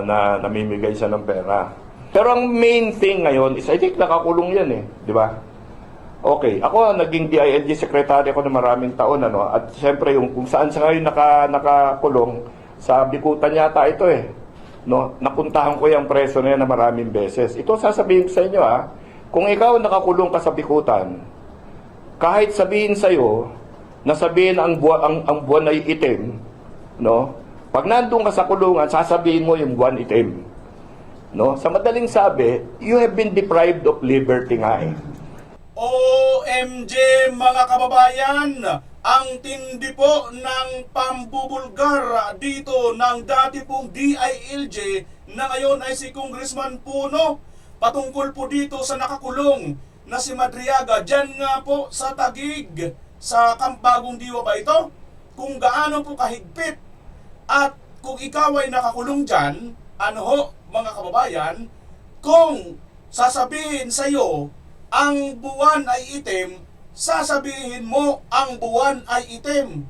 na namimigay siya ng pera. Pero ang main thing ngayon is I think nakakulong yan eh, di ba? Okay, ako naging DILG secretary ako ng maraming taon, ano, at siyempre yung kung saan siya ngayon nakakulong, sa Bikutan yata ito eh. No, napuntahan ko yung preso na yan na maraming beses. Ito sasabihin ko sa inyo kung ikaw nakakulong ka sa Bikutan, kahit sabihin sa iyo na sabihin ang buwan ay itim, no? Pag nandun ka sa kulungan, sasabihin mo yung buwan itim. No? Sa madaling sabi, you have been deprived of liberty nga eh. OMG mga kababayan, ang tindi po ng pambubulgar dito ng dati pong DILG na ngayon ay si Congressman Puno patungkol po dito sa nakakulong na si Madriaga dyan nga po sa Taguig sa Bagong Diwa ba ito? Kung gaano po kahigpit at kung ikaw ay nakakulong dyan, ano ho mga kababayan, kung sasabihin sa iyo ang buwan ay itim, sasabihin mo ang buwan ay itim.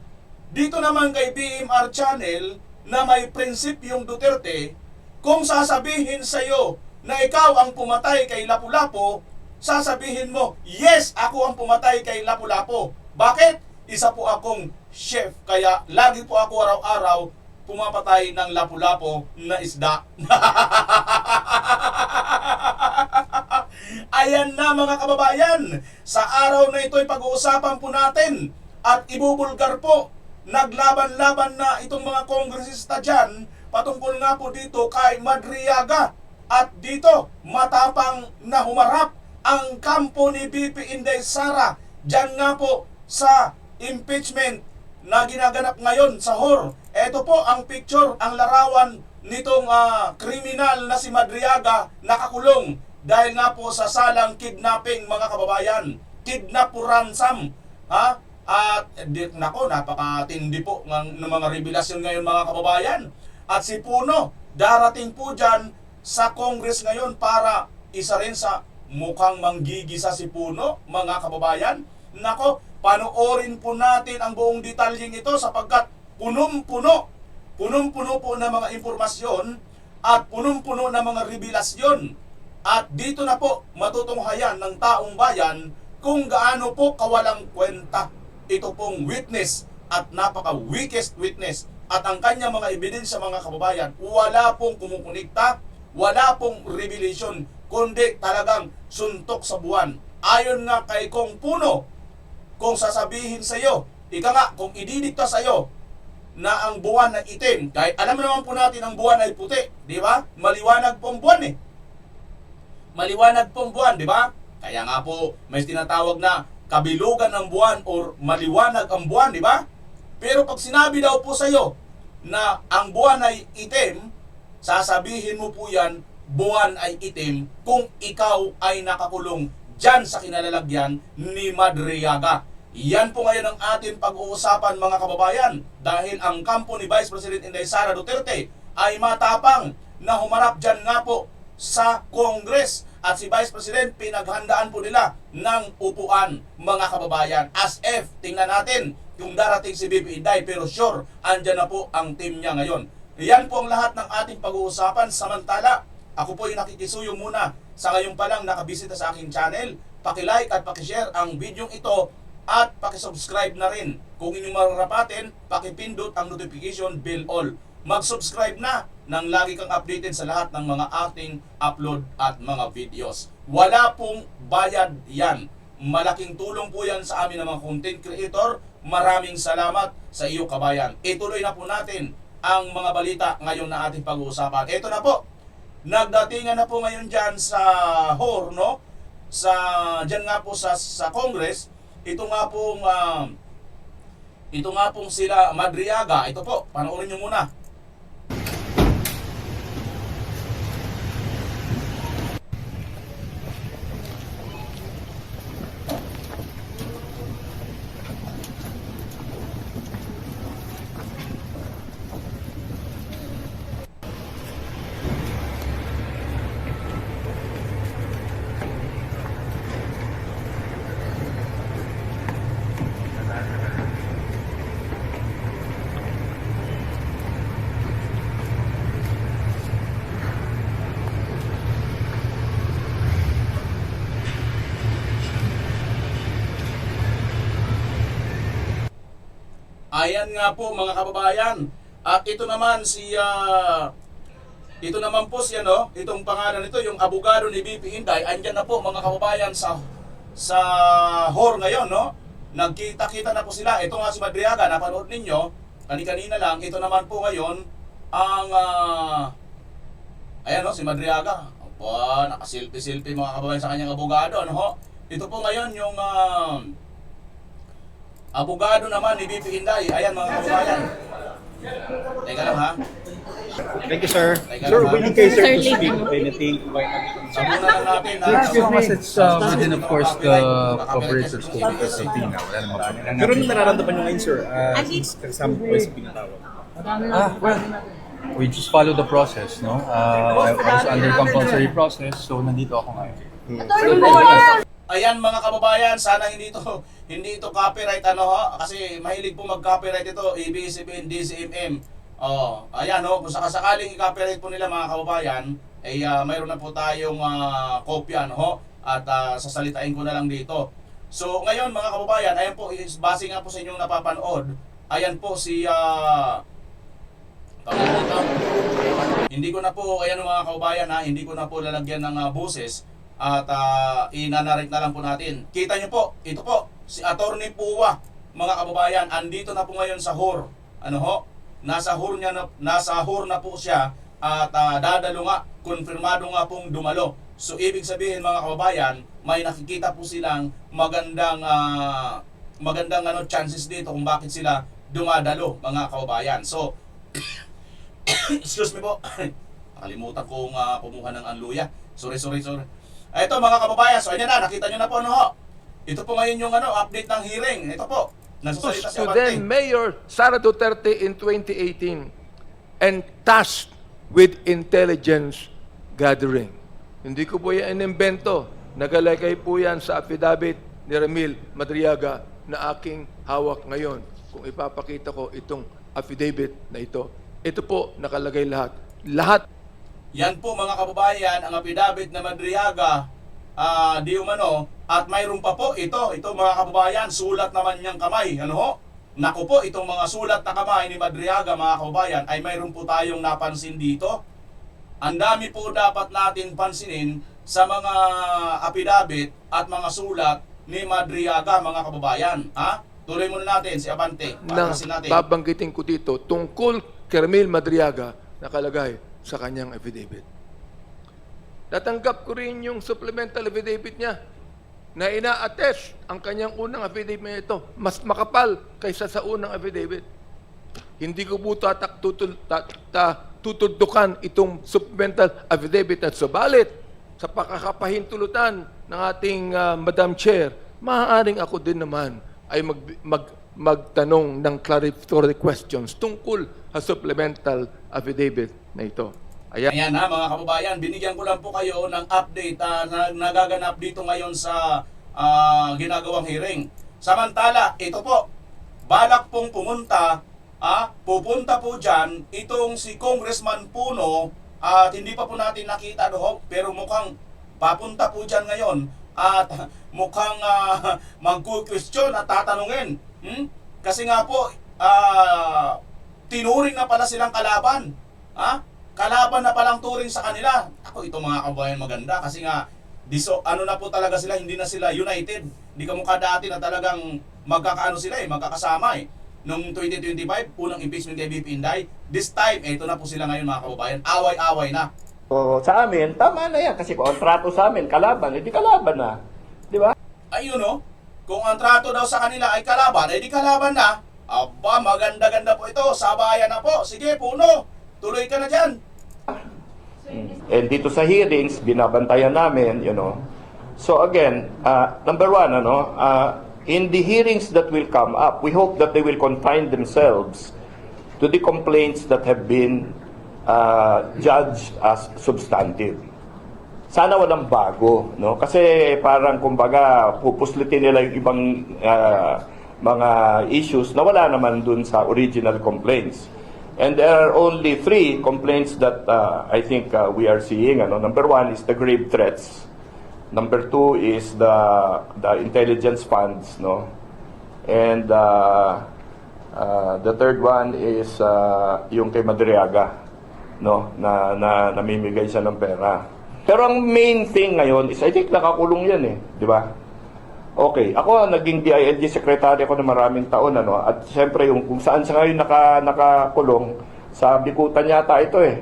Dito naman kay BMR Channel na may prinsipyong Duterte, kung sasabihin sa iyo na ikaw ang pumatay kay Lapu-Lapu, sasabihin mo, yes, ako ang pumatay kay Lapu-Lapu. Bakit? Isa po akong chef, kaya lagi po ako araw-araw pumapatay ng lapu-lapu na isda. Ayan na mga kababayan, sa araw na ito ay pag-uusapan po natin at ibubulgar po, naglaban-laban na itong mga kongresista dyan patungkol nga po dito kay Madriaga. At dito, matapang na humarap ang kampo ni BP Inday Sara dyan nga po sa impeachment na ginaganap ngayon sa HOR. Ito po ang picture, ang larawan nitong kriminal na si Madriaga nakakulong dahil nga po sa salang kidnapping mga kababayan. Kidnap po ransom. At nako, napakatindi po ng mga revelasyon ngayon mga kababayan. At si Puno, darating po dyan sa Congress ngayon para isa rin sa mukhang manggigisa si Puno mga kababayan. Nako, panoorin po natin ang buong detalyeng ito sapagkat punong-puno po ng mga impormasyon at punong-puno ng mga revelasyon. At dito na po matutunghayan ng taong bayan kung gaano po kawalang kwenta ito pong witness at napaka-weakest witness. At ang kanyang mga ebidensya mga kababayan, wala pong kumukunikta, wala pong revelation, kundi talagang suntok sa buwan. Ayon nga kay Kong Puno, kung sasabihin sa iyo, ika nga, kung ididikta sa iyo na ang buwan ay itim, kahit alam naman po natin ang buwan ay puti, di ba? Maliwanag pong buwan eh. Maliwanag pong buwan, di ba? Kaya nga po, may tinatawag na kabilugan ng buwan or maliwanag ang buwan, di ba? Pero pag sinabi daw po sa iyo na ang buwan ay itim, sasabihin mo po yan, buwan ay itim kung ikaw ay nakakulong dyan sa kinalalagyan ni Madriaga. Yan po ngayon ang ating pag-uusapan mga kababayan dahil ang kampo ni Vice President Inday Sara Duterte ay matapang na humarap dyan nga po sa Congress at si Vice President pinaghandaan po nila ng upuan mga kababayan. As if, tingnan natin kung darating si BP Inday pero sure, andyan na po ang team niya ngayon. Yan po ang lahat ng ating pag-uusapan. Samantala, ako po yung nakikisuyo muna. Sa ngayon pa lang nakabisita sa aking channel, paki-like at paki-share ang video ito at paki-subscribe na rin. Kung inyong mararapatin, paki-pindot ang notification bell all. Mag-subscribe na nang lagi kang updated sa lahat ng mga ating upload at mga videos. Wala pong bayad yan. Malaking tulong po yan sa amin ng mga content creator. Maraming salamat sa iyo kabayan. Ituloy na po natin ang mga balita ngayon na ating pag-uusapan. Ito na po. Nagdatingan na po ngayon dyan sa HOR, no? Dyan nga po sa Congress, ito nga pong sila Madriaga. Ito po, panoorin nyo muna. Ayan nga po mga kababayan. At ito naman ito naman po si ano, itong pangalan nito, yung abogado ni BP Inday, andyan na po mga kababayan sa HOR ngayon, no? Nagkita-kita na po sila. Ito nga si Madriaga, napanood ninyo, kanina lang. Ito naman po ngayon ang ayan, no, si Madriaga. Opo, nakasilpi-silpi mga kababayan sa kanyang abogado, ano ho? Ito po ngayon yung abogado naman ni BP Inday. Ayan mga kababayan. Teka lang ha. Thank you, sir. Teka Sir, lang, ha? we need kayo, sir, Sir to Lee. speak of anything. Sabi na lang natin ha. As long as it's within, of course, the corporate scope of Sabina, wala namang problema. Pero anong nararamdaman nyo ngayon, sir? Kasama po kayo sa pinatawag. Well, we just follow the process, no? I was under compulsory process, so nandito ako ngayon. Ayan mga kababayan, sana hindi ito copyright ano ho, kasi mahilig po mag-copyright ito, ABS-CBN, DCMM. Oh, ayan ho, kung sakasakaling i-copyright po nila mga kababayan, ay mayroon na po tayong kopya no ho, at sasalitain ko na lang dito. So ngayon mga kababayan, ayan po, base nga po sa inyong napapanood, ayan po si tawag dito. Hindi ko na po, ayan mga kababayan ha, hindi ko na po lalagyan ng boses at inanarate na lang po natin. Kita nyo po, ito po, si Attorney Puwa, mga kababayan, andito na po ngayon sa HOR. Ano ho? Nasa HOR na po siya at dadalo nga, konfirmado nga pong dumalo. So ibig sabihin mga kababayan, may nakikita po silang magandang chances dito kung bakit sila dumadalo mga kababayan. So excuse me po. Nakalimutan kong kumuha ng anluya. Sorry. Ito mga kababayan, so ayan na, nakita nyo na po ano ho. Ito po ngayon yung update ng hearing. Ito po, nagsasalita si To Abante. then Mayor Sara Duterte in 2018 and tasked with intelligence gathering. Hindi ko po yan inimbento. Nagalagay po yan sa affidavit ni Ramil Madriaga na aking hawak ngayon. Kung ipapakita ko itong affidavit na ito. Ito po nakalagay lahat. Lahat. Yan po mga kababayan, ang affidavit na Madriaga, di umano, at mayroon pa po ito mga kababayan, sulat naman niyang kamay. Ano ho? Naku po, itong mga sulat na kamay ni Madriaga mga kababayan, ay mayroon po tayong napansin dito. Ang dami po dapat natin pansinin sa mga affidavit at mga sulat ni Madriaga mga kababayan. Ha? Tuloy muna natin si Abante. Na Papasin natin. babanggitin ko dito tungkol kay Ramil Madriaga nakalagay sa kanyang affidavit. Natanggap ko rin yung supplemental affidavit niya na ina-attest ang kanyang unang affidavit na ito. Mas makapal kaysa sa unang affidavit. Hindi ko po tutuldukan itong supplemental affidavit at subalit sa pakakapahintulutan ng ating Madam Chair, maaaring ako din naman ay magtanong ng clarificatory questions tungkol sa supplemental affidavit na ito. Ayan ha mga kababayan, binigyan ko lang po kayo ng update na nagaganap dito ngayon sa ginagawang hearing. Samantala, ito po, balak pong pupunta po dyan itong si Congressman Puno at hindi pa po natin nakita doon, pero mukhang papunta po dyan ngayon at mukhang magku-question at tatanungin. Kasi nga po, tinuring na pala silang kalaban. Kalaban na palang turing sa kanila. Ako, ito mga kabayan maganda kasi nga ano na po talaga sila, hindi na sila united. Hindi kamukha dati na talagang magkakaano sila magkakasama Noong 2025, unang impeachment kay BP Inday. This time, ito na po sila ngayon mga kababayan. Away-away na. So, sa amin, tama na yan. Kasi kontrato sa amin, kalaban, hindi kalaban na. Di ba? Ayun kung ang trato daw sa kanila ay kalaban, di kalaban na. Aba, maganda-ganda po ito. Sabayan na po. Sige, Puno. Tuloy ka na dyan. And dito sa hearings, binabantayan namin, So again, number one, in the hearings that will come up, we hope that they will confine themselves to the complaints that have been judged as substantive. Sana walang bago, no? Kasi parang kumbaga pupuslitin nila yung ibang mga issues na wala naman dun sa original complaints. And there are only 3 complaints that I think we are seeing. Number 1 is the grave threats. Number 2 is the intelligence funds, no? And The third one is yung kay Madriaga, no, na namimigay siya ng pera. Pero ang main thing ngayon is I think nakakulong yan eh, di ba? Okay, ako naging DILG secretary ako ng maraming taon, ano, at siyempre yung kung saan siya ngayon nakakulong, sa Bikutan yata ito eh.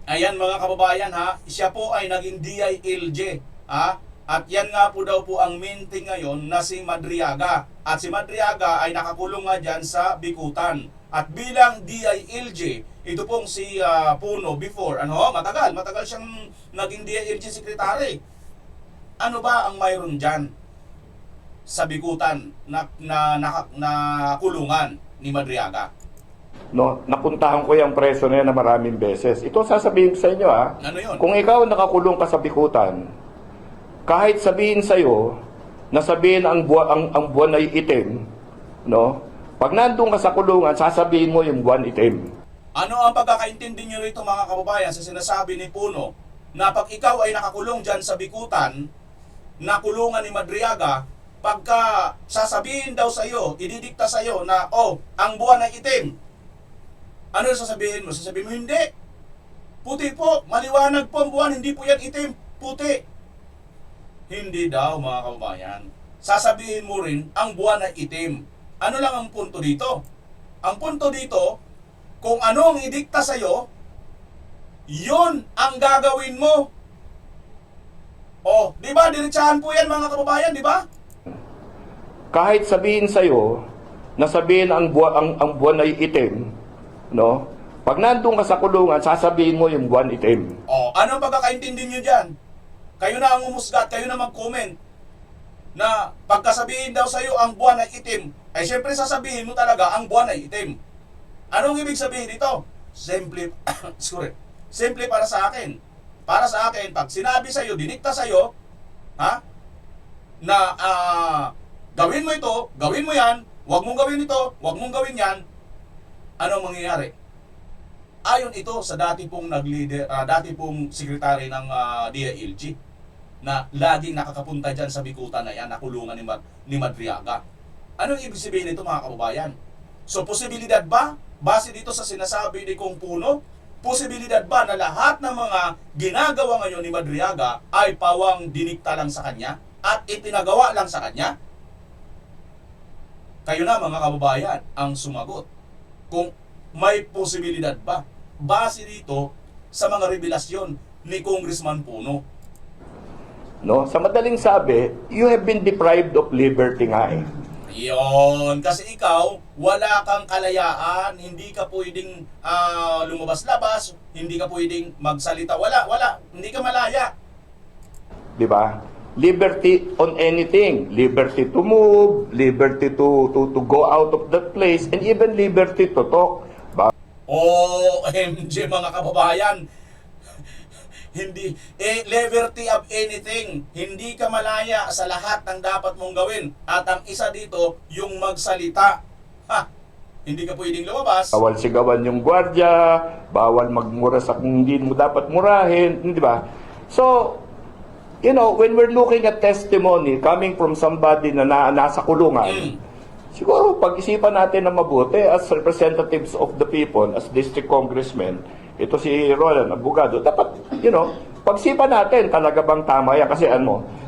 Ayan mga kababayan ha, siya po ay naging DILG ha. At yan nga po daw po ang main thing ngayon na si Madriaga. At si Madriaga ay nakakulong nga dyan sa Bikutan. At bilang DILG, ito pong si Puno before, matagal siyang naging DILG secretary. Ano ba ang mayroon dyan sa Bikutan na kulungan ni Madriaga? No, napuntahan ko yung preso na yan na maraming beses. Ito sasabihin ko sa inyo ha. Ano yun? Kung ikaw nakakulong ka sa Bikutan, kahit sabihin sa iyo na sabihin ang buwan ay itim, no? Pag nandun ka sa kulungan, sasabihin mo yung buwan itim. Ano ang pagkakaintindi nyo rito mga kababayan sa sinasabi ni Puno na pag ikaw ay nakakulong dyan sa Bikutan, nakulungan ni Madriaga, pagka sasabihin daw sa iyo, ididikta sa iyo na ang buwan ay itim. Ano yung sasabihin mo? Sasabihin mo, hindi. Puti po, maliwanag po ang buwan, hindi po yan itim, puti. Hindi daw mga kababayan. Sasabihin mo rin, ang buwan ay itim. Ano lang ang punto dito? Ang punto dito, kung ano ang idikta sa'yo, yun ang gagawin mo. Di ba? Diretsahan po yan mga kababayan, di ba? Kahit sabihin sa iyo na sabihin ang buwan ay itim, no? Pag nandun ka sa kulungan, sasabihin mo yung buwan itim. Anong pagkakaintindi nyo dyan? Kayo na ang umusga at kayo na mag-comment na pagkasabihin daw sa iyo ang buwan ay itim, ay syempre sasabihin mo talaga ang buwan ay itim. Anong ibig sabihin dito? Simple para sa akin. Para sa akin, pag sinabi sa iyo, dinikta sa iyo, na gawin mo ito, gawin mo yan, huwag mong gawin ito, huwag mong gawin yan, anong mangyayari? Ayon ito sa dati pong dati pong sekretary ng DILG na laging nakakapunta dyan sa Bikutan na yan, nakulungan ni Madriaga. Anong ibig sabihin nito mga kababayan? So posibilidad ba, base dito sa sinasabi ni Kung Puno, posibilidad ba na lahat ng mga ginagawa ngayon ni Madriaga ay pawang dinikta lang sa kanya at ipinagawa lang sa kanya? Kayo na mga kababayan ang sumagot. Kung may posibilidad ba, base dito sa mga revelasyon ni Congressman Puno. No? Sa madaling sabi, you have been deprived of liberty nga eh. Yon, kasi ikaw, wala kang kalayaan, hindi ka pwedeng lumabas-labas, hindi ka pwedeng magsalita, wala, hindi ka malaya. Di ba? Liberty on anything, liberty to move, liberty to go out of that place, and even liberty to talk. OMG mga kababayan, hindi liberty of anything, hindi ka malaya sa lahat ng dapat mong gawin. At ang isa dito, yung magsalita. Hindi ka pwedeng lumabas. Bawal sigawan yung gwardiya, bawal magmura sa kung hindi mo dapat murahin, di ba? So, when we're looking at testimony coming from somebody na nasa kulungan, siguro pag-isipan natin na mabuti as representatives of the people, as district congressmen, ito si Roland, abogado, dapat, pag-isipan natin, talaga bang tama yan? Kasi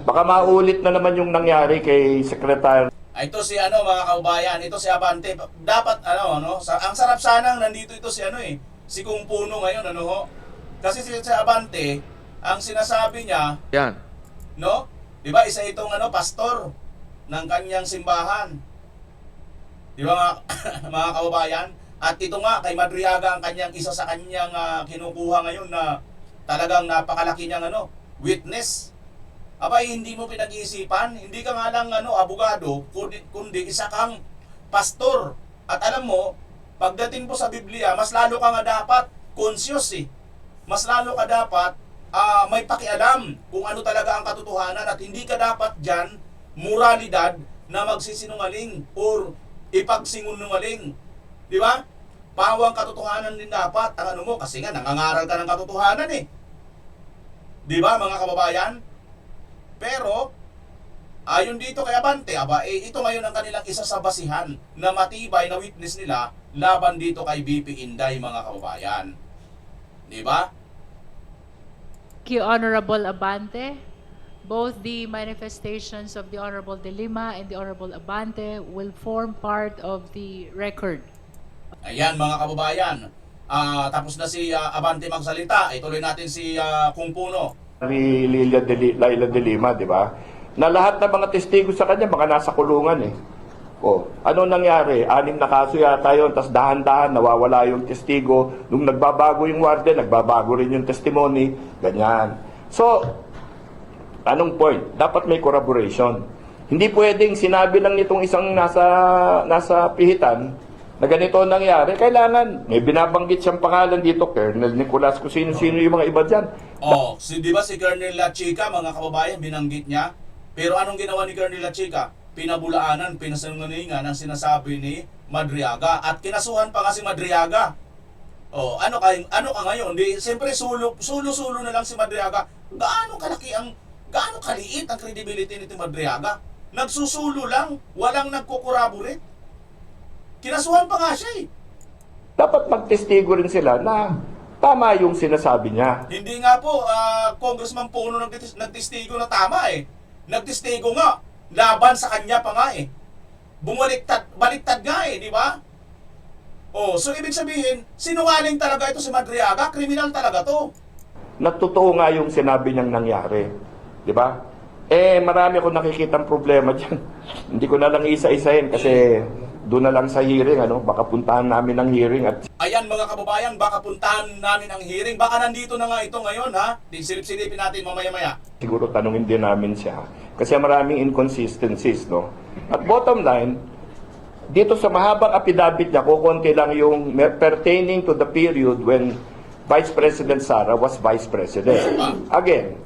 baka maulit na naman yung nangyari kay Secretary. Ito si mga kaubayan, ito si Abante. Dapat ang sarap sanang nandito ito si Kung Puno ngayon, Kasi si Abante, ang sinasabi niya, Yan. Di ba isa itong pastor ng kanyang simbahan. Di ba mga kaubayan? At ito nga kay Madriaga ang isa sa kanyang kinukuha ngayon na talagang napakalaki niyang witness. Abay, hindi mo pinag-iisipan, hindi ka nga lang abogado, kundi isa kang pastor. At alam mo, pagdating po sa Biblia, mas lalo ka nga dapat conscious Mas lalo ka dapat may pakialam kung ano talaga ang katotohanan at hindi ka dapat dyan moralidad na magsisinungaling or ipagsinungaling. Di ba? Pawang katotohanan din dapat ang mo kasi nga nangangaral ka ng katotohanan Di ba mga kababayan? Pero Ayon dito kay Abante, ito ngayon ang kanilang isa sa basihan na matibay na witness nila laban dito kay BP Inday, mga kababayan. Di ba? Thank you, Honorable Abante. Both the manifestations of the Honorable De Lima and the Honorable Abante will form part of the record. Ayan, mga kababayan. Tapos na si Abante magsalita. Ituloy natin si Kung Puno. Ni Laila de Lima, di ba? Na lahat ng mga testigo sa kanya, mga nasa kulungan eh. O, ano nangyari? 6 na kaso yata yun, tapos dahan-dahan, nawawala yung testigo. Nung nagbabago yung warden, nagbabago rin yung testimony. Ganyan. So, anong point? Dapat may corroboration. Hindi pwedeng sinabi lang nitong isang nasa pihitan na ganito ang nangyari. Kailangan, may binabanggit siyang pangalan dito, Colonel Nicolas, kung sino-sino yung mga iba dyan. Di ba si Colonel La Chica, mga kababayan, binanggit niya? Pero anong ginawa ni Colonel La Chica? Pinabulaanan, pinasinungalingan ang sinasabi ni Madriaga at kinasuhan pa nga si Madriaga. Ano ka ngayon? Siyempre sulo na lang si Madriaga. Gaano kaliit ang credibility ni Madriaga? Nagsusulo lang, walang nagko-corroborate. Kinasuhan pa nga siya eh. Dapat magtestigo rin sila na tama yung sinasabi niya. Hindi nga po, Congressman Puno nagtestigo na tama eh. Nagtestigo nga, laban sa kanya pa nga eh. Baliktad nga eh, di ba? So ibig sabihin, sinungaling talaga ito si Madriaga, kriminal talaga to. Natotoo nga yung sinabi niyang nangyari. Di ba? Marami akong nakikitang problema dyan. Hindi ko na lang isa-isahin kasi doon na lang sa hearing, baka puntahan namin ang hearing at Ayan mga kababayan, baka puntahan namin ang hearing. Baka nandito na nga ito ngayon ha. Silip-silipin natin mamaya-maya. siguro tanungin din namin siya. Kasi maraming inconsistencies, no? At bottom line, dito sa mahabang affidavit niya, kukunti lang yung pertaining to the period when Vice President Sara was Vice President. Again,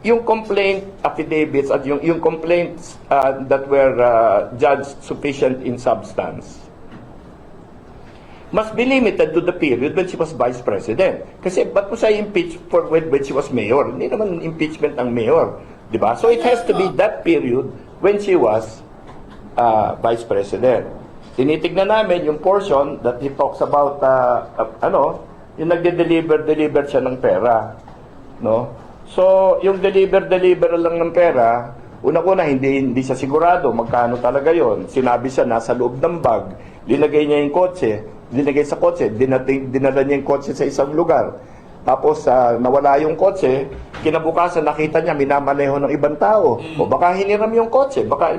yung complaint affidavits at yung complaints that were judged sufficient in substance must be limited to the period when she was Vice President. Kasi ba't mo siya impeach for when she was Mayor? Hindi naman impeachment ang Mayor. Di ba? So it has to be that period when she was Vice President. Tinitignan namin yung portion that he talks about, yung nagde-deliver siya ng pera. No? So, yung deliver lang ng pera, una-una, hindi siya sigurado magkano talaga yon. Sinabi siya, nasa loob ng bag, linagay niya yung dinagay sa kotse, dinala niya yung kotse sa isang lugar. Tapos, nawala yung kotse, kinabukasan, nakita niya, minamaneho ng ibang tao. O baka hiniram yung kotse, baka,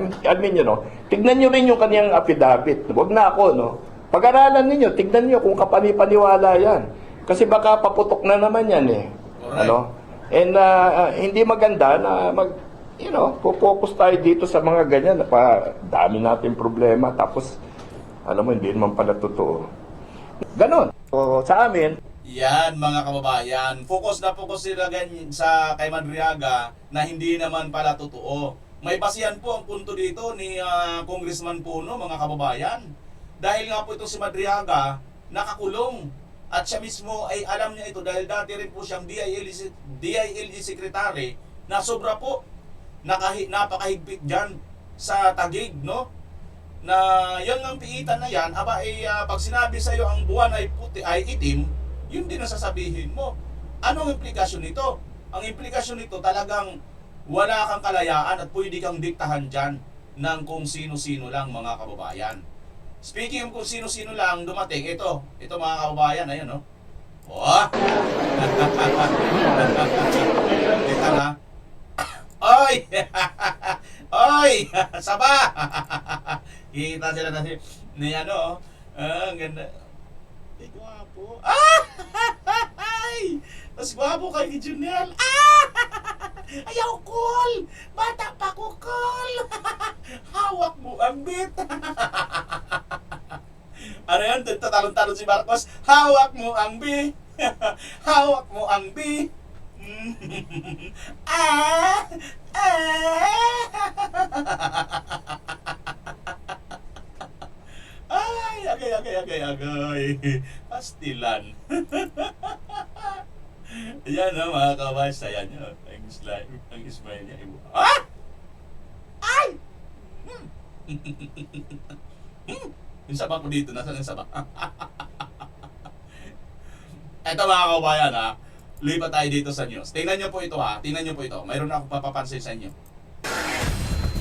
tignan niyo rin yung kaniyang affidavit. Huwag na ako, no? Pag-aralan niyo, tignan niyo kung kapani-paniwala yan. Kasi baka paputok na naman yan, eh. Alright. And hindi maganda na focus tayo dito sa mga ganyan na dami natin problema tapos hindi naman pala totoo. Ganon. So, sa amin, Yan mga kababayan, focus sila ganyan kay Madriaga na hindi naman pala totoo. May basihan po ang punto dito ni Congressman Puno, mga kababayan. Dahil nga po ito si Madriaga nakakulong at siya mismo ay alam niya ito dahil dati rin po siyang DILG Secretary na sobra po napakahigpit dyan sa Taguig, no? Na yan ang piitan na yan, pag sinabi sa iyo ang buwan ay puti ay itim, yun din ang sasabihin mo. Anong implikasyon nito? Ang implikasyon nito talagang wala kang kalayaan at pwede kang diktahan dyan ng kung sino-sino lang, mga kababayan. Speaking of kung sino-sino lang dumating, ito mga kababayan, ayun, no? Kita na. Oy! Oy! Saba! Kita sila na ni ang ganda. Ay, gwapo. Ay! Mas gwapo kay ni Junior. Ayaw, cool! Bata pa ko, cool! Hawak mo ang bit. Ano yan? Tatalon-talon si Marcos. Hawak mo ang bi. Hawak mo ang bi. Ay, agay. Pastilan. Ayan mga kabasa. Ayan ang smile niya. Ay! Yung sabak ko dito, nasaan yung sabak? Eto mga kabayan ha, lipat tayo dito sa news. Tingnan nyo po ito ha, tingnan nyo po ito. Mayroon akong papapansin sa inyo.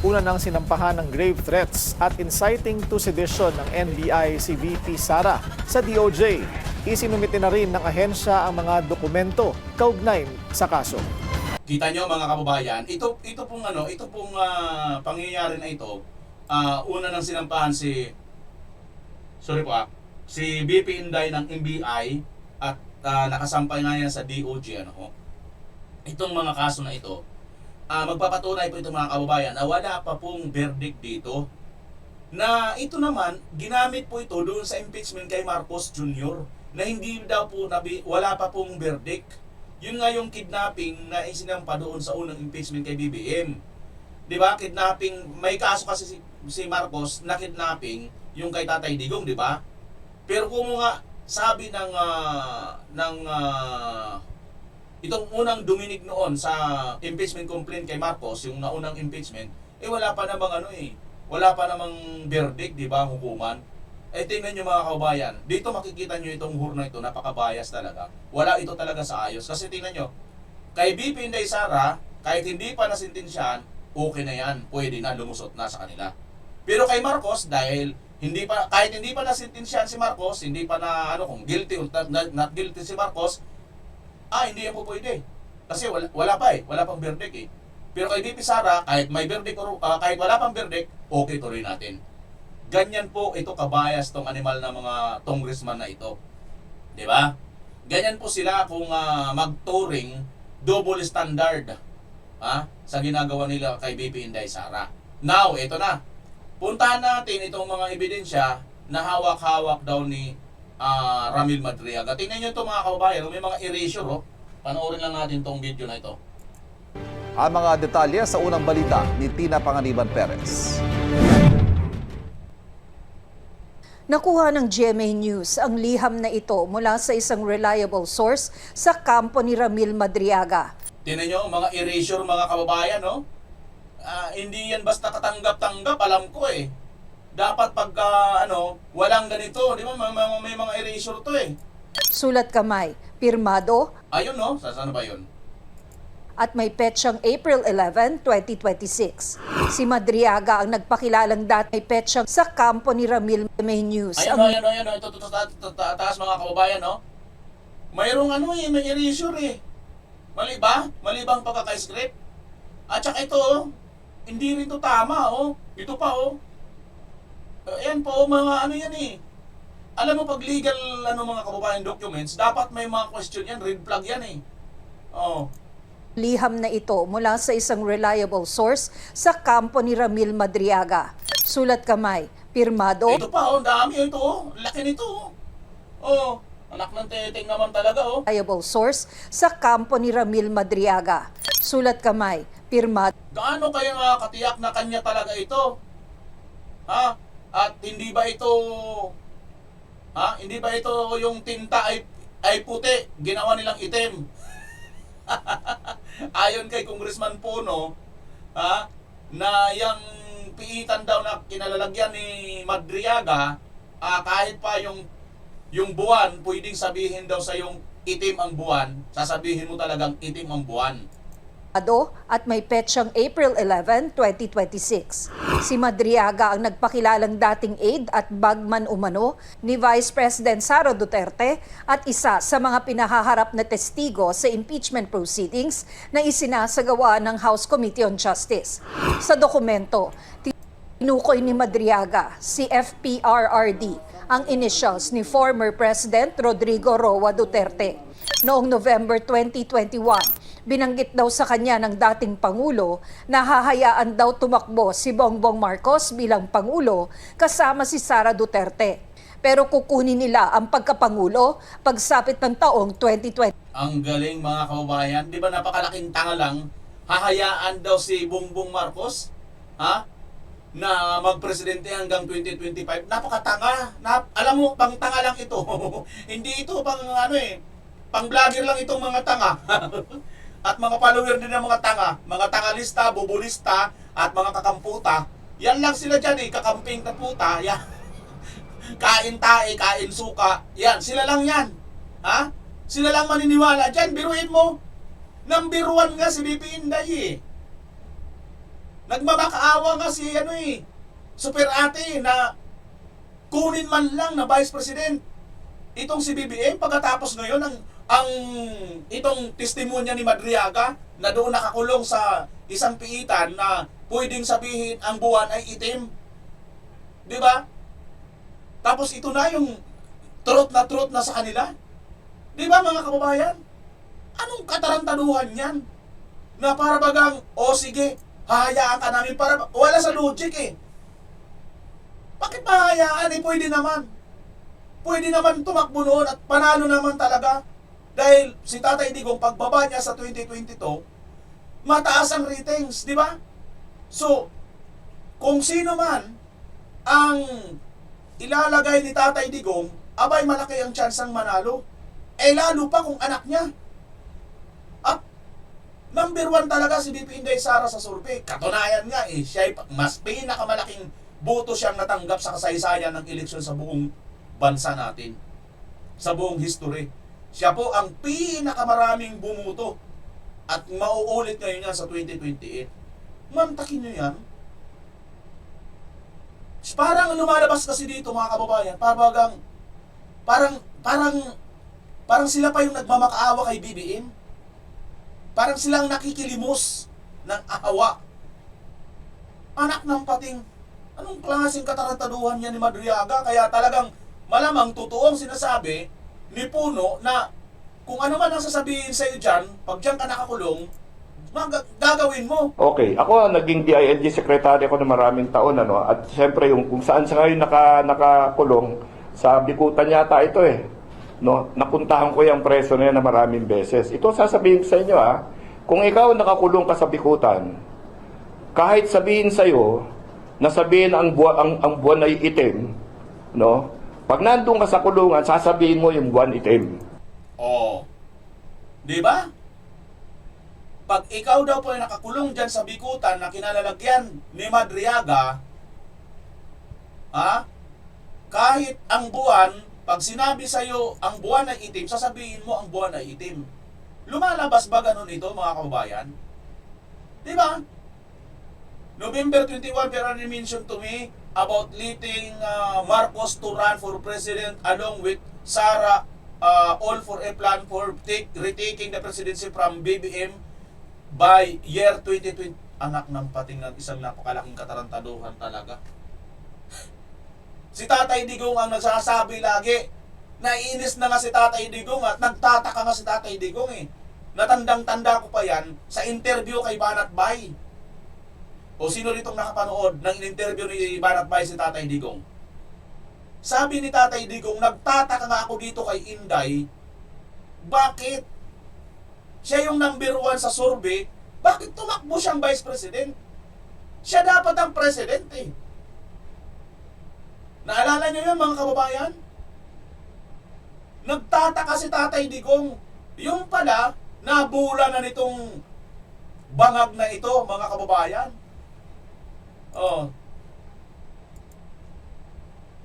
Una nang sinampahan ng grave threats at inciting to sedition ng NBI si VP Sara sa DOJ. Isinumite na rin ng ahensya ang mga dokumento kaugnay sa kaso. Kita nyo mga kababayan, ito pong pangyayari na ito, una nang sinampahan si VP Inday ng NBI at nakasampay nga yan sa DOJ Itong mga kaso na ito, magpapatunay po itong mga kababayan na wala pa pong verdict dito. Na ito naman, ginamit po ito doon sa impeachment kay Marcos Jr. na hindi daw po, wala pa pong verdict. Yun nga yung kidnapping na isinampa doon sa unang impeachment kay BBM. Di ba? Kidnapping, may kaso kasi si Marcos na kidnapping yung kay Tatay Digong, di ba? Pero kung nga sabi itong unang duminig noon sa impeachment complaint kay Marcos, yung naunang impeachment, wala pa namang verdict, di ba, hukuman. Tingnan nyo mga kababayan, dito makikita nyo itong hurna ito, napaka-bias talaga. Wala ito talaga sa ayos. Kasi tingnan nyo, kay BP Inday Sara, kahit hindi pa nasintensyahan, okay na yan, pwede na, lumusot na sa kanila. Pero kay Marcos, dahil kahit hindi pa nasintensyahan si Marcos, hindi pa na kung guilty or not guilty si Marcos, hindi yan po pwede. Kasi wala pang verdict Pero kay BP Sara, kahit may verdict or kahit wala pang verdict, okay tuloy natin. Ganyan po ito kabayas tong animal na mga congressman na ito. 'Di ba? Ganyan po sila kung mag-touring double standard sa ginagawa nila kay BP Inday Sara. Now, ito na. Puntahan natin itong mga ebidensya na hawak-hawak daw ni Ramil Madriaga. Tingnan niyo ito mga kababayan, may mga erasure Panoorin lang natin tong video na ito. Ang mga detalye sa unang balita ni Tina Panganiban Perez. Nakuha ng GMA News ang liham na ito mula sa isang reliable source sa kampo ni Ramil Madriaga. Tingnan nyo, mga erasure mga kababayan, hindi yan basta katanggap-tanggap, alam ko Dapat pagka, walang ganito, di ba, may mga erasure to Sulat kamay, pirmado. Ayun saan ba yun? At may petsang April 11, 2026. Si Madriaga ang nagpakilalang dati may petsang sa kampo ni Ramil May News. Ayan. Ito taas mga kababayan, Mayroong may erasure Mali ba? Mali bang pagkaka-script? At saka ito, hindi rin ito tama, Ito pa, Ayan po, mga yan Alam mo, pag legal, mga kababayan documents, dapat may mga question yan, red flag yan Liham na ito mula sa isang reliable source sa kampo ni Ramil Madriaga. Sulat kamay, pirmado. Ito pa, dami ito, laki nito. Anak ng teteng naman talaga, Reliable source sa kampo ni Ramil Madriaga. Sulat kamay, pirmado. Gaano kayo nakakatiyak na kanya talaga ito? At hindi ba ito yung tinta ay puti, ginawa nilang itim? Ayon kay Congressman Puno, na yung piitan daw na kinalalagyan ni Madriaga, kahit pa yung buwan, pwedeng sabihin daw sa yung itim ang buwan, sasabihin mo talagang itim ang buwan. At may petsang April 11, 2026. Si Madriaga ang nagpakilalang dating aide at bagman umano ni Vice President Sara Duterte at isa sa mga pinahaharap na testigo sa impeachment proceedings na isinasagawa ng House Committee on Justice. Sa dokumento, tinukoy ni Madriaga si FPRRD, ang initials ni former President Rodrigo Roa Duterte. Noong November 2021, binanggit daw sa kanya ng dating Pangulo na hahayaan daw tumakbo si Bongbong Marcos bilang Pangulo kasama si Sara Duterte. Pero kukunin nila ang pagkapangulo pagsapit ng taong 2020. Ang galing mga kababayan, di ba napakalaking tanga lang, hahayaan daw si Bongbong Marcos, na magpresidente hanggang 2025. Napakatanga. Alam mo, pang tanga lang ito. Hindi ito pang pang vlogger lang itong mga tanga. At mga follower din ng mga tanga, mga tangalista, bubulista, at mga kakamputa. Yan lang sila dyan eh, kakamping na puta, yan. Kain tae, kain suka, yan, sila lang yan. Ha? Sila lang maniniwala dyan, biruin mo. Number 1 nga si BP Inday eh. Nagmamakaawa nga si Super Ate na kunin man lang na Vice President itong si BBM pagkatapos ngayon ang itong testimonya ni Madriaga na doon nakakulong sa isang piitan na pwedeng sabihin ang buwan ay itim. Di ba? Tapos ito na yung truth na sa kanila. Di ba mga kababayan? Anong katarantaduhan yan? Na para bagang, sige, hahayaan ka namin para... Wala sa logic eh. Bakit mahayaan eh? Pwede naman. Pwede naman tumakbo noon at panalo naman talaga. Dahil si Tatay Digong, pagbaba niya sa 2022, mataas ang ratings, di ba? So, kung sino man ang ilalagay ni Tatay Digong, abay malaki ang tsansang manalo. Lalo pa kung anak niya. At number 1 talaga si BP Inday Sara sa survey. Katunayan nga siya mas pinakamalaking boto siyang natanggap sa kasaysayan ng eleksyon sa buong bansa natin. Sa buong history. Siya po ang pinakamaraming bumuto. At mauulit ngayon yan sa 2028. Mantakin nyo yan. Parang lumalabas kasi dito mga kababayan, parang sila pa yung nagmamakaawa kay BBM. Parang silang nakikilimos ng awa. Anak ng pating, anong klaseng katarantaduhan niya ni Madriaga? Kaya talagang malamang totoong sinasabi ni Puno na kung ano man ang sasabihin sa'yo dyan, pag dyan ka nakakulong, gagawin mo. Okay, ako naging DILG secretary ako ng maraming taon, at siyempre yung kung saan sa ngayon nakakulong, sa Bikutan yata ito napuntahan ko yung preso na yan na maraming beses. Ito sasabihin ko sa inyo kung ikaw nakakulong ka sa Bikutan, kahit sabihin sa'yo, na sabihin ang buwan ay itim, pag nandun ka sa kulungan, sasabihin mo yung buwan itim. Di ba? Pag ikaw daw po ay nakakulong dyan sa Bikutan na kinalalagyan ni Madriaga, kahit ang buwan, pag sinabi sa'yo ang buwan ay itim, sasabihin mo ang buwan ay itim. Lumalabas ba ganun ito mga kababayan? Di ba? November 21, Ferrari mentioned to me about letting Marcos to run for president along with Sara, all for a plan for retaking the presidency from BBM by year 2020. Anak ng pating ng isang napakalaking katarantaduhan talaga. Si Tatay Digong ang nagsasabi lagi. Naiinis na nga si Tatay Digong at nagtataka nga si Tatay Digong Natandang-tanda ko pa yan sa interview kay Banat Bay. O sino ritong nakapanood ng interview ni Banat Bay si Tatay Digong? Sabi ni Tatay Digong, nagtataka nga ako dito kay Inday, bakit siya yung number 1 sa survey, bakit tumakbo siyang Vice President? Siya dapat ang President Naalala niyo yun mga kababayan? Nagtataka si Tatay Digong. Yung pala, nabula na nitong bangag na ito mga kababayan.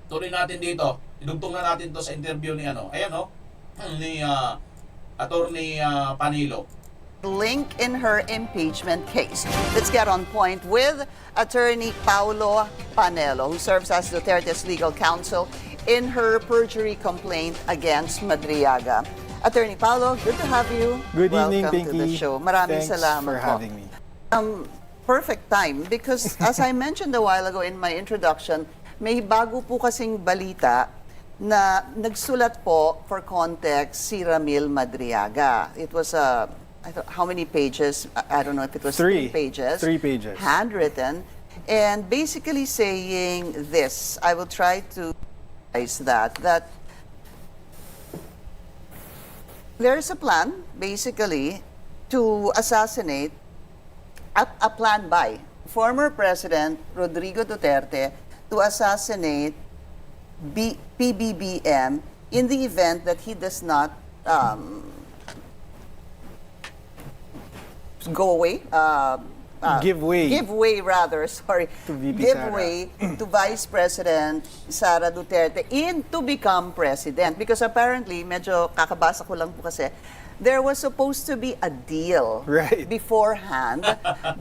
Tuloy natin dito. Idugtong na natin to sa interview ni ni Attorney Panilo. Link in her impeachment case. Let's get on point with Attorney Paulo Panelo, who serves as Duterte's legal counsel in her perjury complaint against Madriaga. Attorney Paulo, good to have you. Good evening, Welcome to the show. Maraming Thanks salamat for po. having me. Perfect time because as I mentioned a while ago in my introduction, may bago po kasing balita na nagsulat po for context si Ramil Madriaga. It was how many pages? I don't know if it was 3 pages. 3 pages. Handwritten. And basically saying this, I will try to that there is a plan, basically, to assassinate a plan by former President Rodrigo Duterte to assassinate PBBM in the event that he does not go away, Give way to VP give Sara. way to Vice President Sara Duterte to become president. Because apparently, medyo kakabasa ko lang po kasi, there was supposed to be a deal Right. beforehand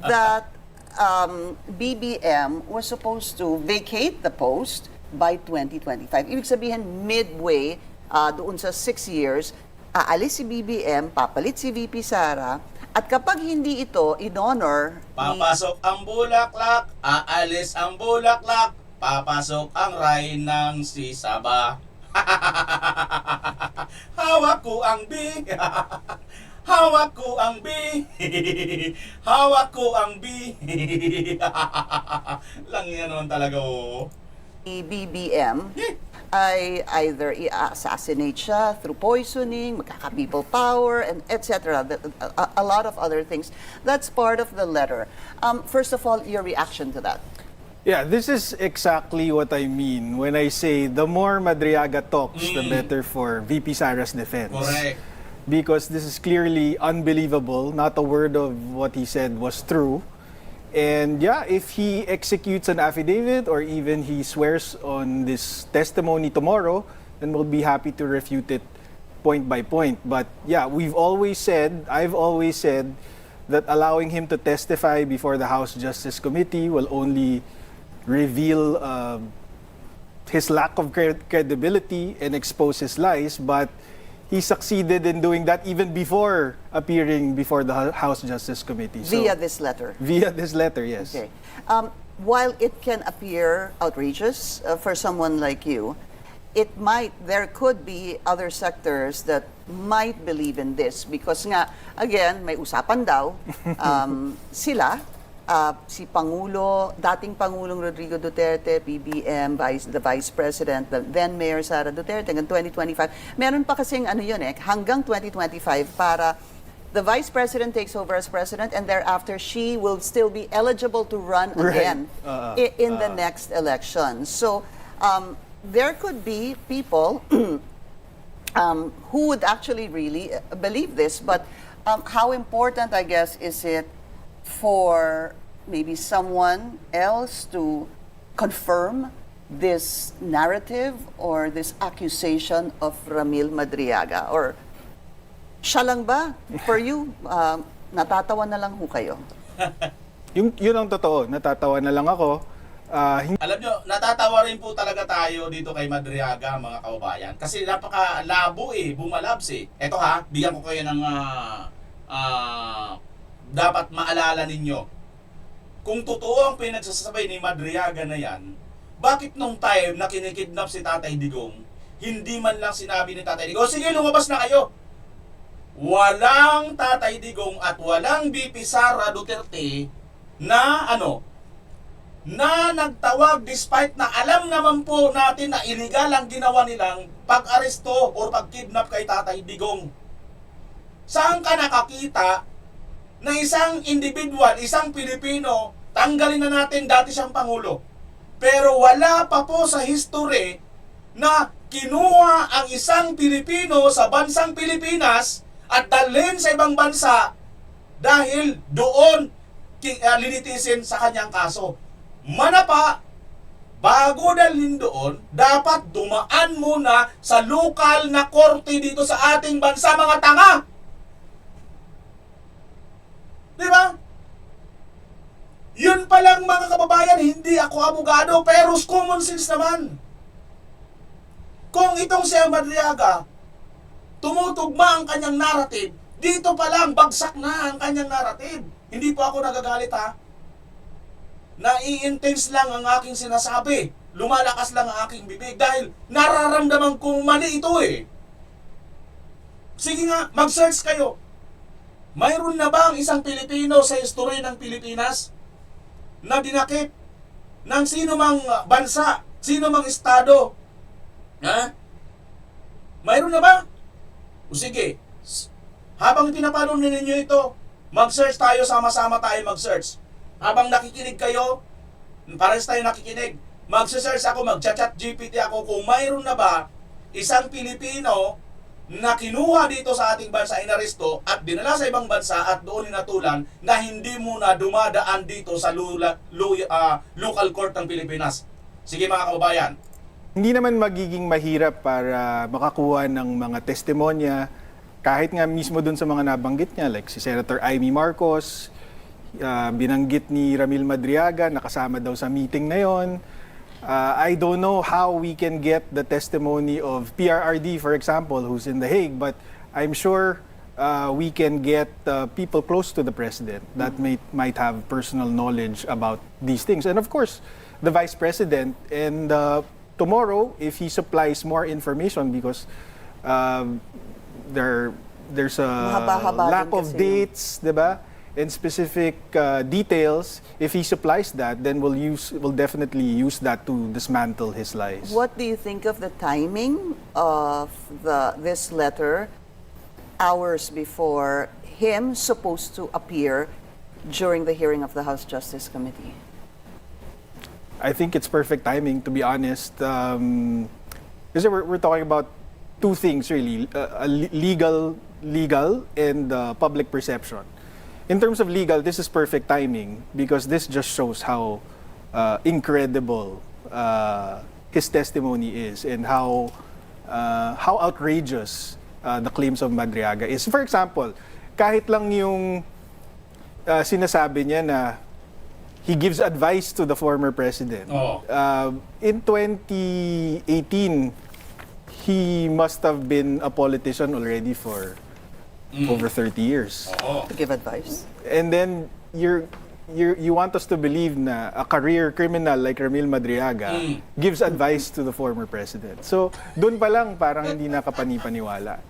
that BBM was supposed to vacate the post by 2025. Ibig sabihin, midway doon sa 6 years, aalis si BBM, papalit si VP Sara, at kapag hindi ito in-honor Papasok ang bulaklak, aalis ang bulaklak, papasok ang ray ng si Saba. Hawak ko ang bi. Hawak ko ang bi. Hawak ko ang bi. Lang yan naman talaga, oh. ni BBM ay either i-assassinate siya through poisoning, magkaka-people power, and etc. A lot of other things. That's part of the letter. First of all, your reaction to that. Yeah, this is exactly what I mean when I say the more Madriaga talks, the better for VP Sara's defense. Correct. Because this is clearly unbelievable. Not a word of what he said was true. And yeah, if he executes an affidavit or even he swears on this testimony tomorrow, then we'll be happy to refute it point by point. But yeah, I've always said that allowing him to testify before the House Justice Committee will only reveal his lack of credibility and expose his lies, but he succeeded in doing that even before appearing before the House Justice Committee. Via this letter. Via this letter, yes. Okay. While it can appear outrageous for someone like you, there could be other sectors that might believe in this because nga, again, may usapan daw, sila, si Pangulo, dating Pangulong Rodrigo Duterte, PBM, the Vice President, the then Mayor Sara Duterte, hanggang 2025. Meron pa kasing hanggang 2025 para the Vice President takes over as President and thereafter she will still be eligible to run again in the next election. So, there could be people who would actually really believe this, but how important, I guess, is it for maybe someone else to confirm this narrative or this accusation of Ramil Madriaga? Or siya lang ba? For you, natatawa na lang ho kayo? Yun ang totoo, natatawa na lang ako. Alam nyo, natatawa rin po talaga tayo dito kay Madriaga, mga kababayan. Kasi napaka-labo bumalabs Eto ha, bigyan ko kayo ng dapat maalala ninyo. Kung totoo ang pinagsasabay ni Madriaga na yan, bakit nung time na kinikidnap si Tatay Digong, hindi man lang sinabi ni Tatay Digong, sige, lumabas na kayo. Walang Tatay Digong at walang VP Sara Duterte na na nagtawag despite na alam naman po natin na illegal ang ginawa nilang pag-aresto o pag-kidnap kay Tatay Digong. Saan ka nakakita na isang individual, isang Pilipino, tanggalin na natin dati siyang Pangulo, pero wala pa po sa history na kinuha ang isang Pilipino sa bansang Pilipinas at dalhin sa ibang bansa dahil doon linitisin sa kanyang kaso. Manapa, bago dalhin doon, dapat dumaan muna sa lokal na korte dito sa ating bansa, mga tanga! Di ba? Yun pa lang, mga kababayan, hindi ako abogado, pero common sense naman. Kung itong si Madriaga, tumutugma ang kanyang narrative, dito pa lang, bagsak na ang kanyang narrative. Hindi po ako nagagalit ha. Nai-intense lang ang aking sinasabi. Lumalakas lang ang aking bibig dahil nararamdaman kong mali ito Sige nga, mag-search kayo. Mayroon na ba ang isang Pilipino sa history ng Pilipinas na dinakip ng sino mang bansa, sino mang estado? Ha? Mayroon na ba? O sige, habang pinapanood ninyo ito, mag-search tayo, sama-sama tayo mag-search. Habang nakikinig kayo, pares tayo nakikinig, mag-search ako, mag-chat GPT ako kung mayroon na ba isang Pilipino na kinuha dito sa ating bansa, inaresto at dinala sa ibang bansa at doon hinatulan na hindi muna dumadaan dito sa local court ng Pilipinas. Sige mga kababayan. Hindi naman magiging mahirap para makakuha ng mga testimonya kahit nga mismo dun sa mga nabanggit niya like si Senator Amy Marcos, binanggit ni Ramil Madriaga, nakasama daw sa meeting na yon. I don't know how we can get the testimony of PRRD, for example, who's in The Hague, but I'm sure we can get people close to the president that might have personal knowledge about these things. And of course, the vice president. And tomorrow, if he supplies more information, because there's a Mahaba-haba lack din of kasi dates, diba? And specific details, if he supplies that, then we'll definitely use that to dismantle his lies. What do you think of the timing of this letter hours before him supposed to appear during the hearing of the House Justice Committee? I think it's perfect timing, to be honest. Kasi we're talking about two things really, legal and public perception. In terms of legal, this is perfect timing because this just shows how incredible his testimony is and how outrageous the claims of Madriaga is. For example, kahit lang yung sinasabi niya na he gives advice to the former president. Oo. In 2018, he must have been a politician already for over 30 years. To give advice? And then you want us to believe na a career criminal like Ramil Madriaga gives advice to the former president. So, doon pa lang parang hindi nakapani-paniwala.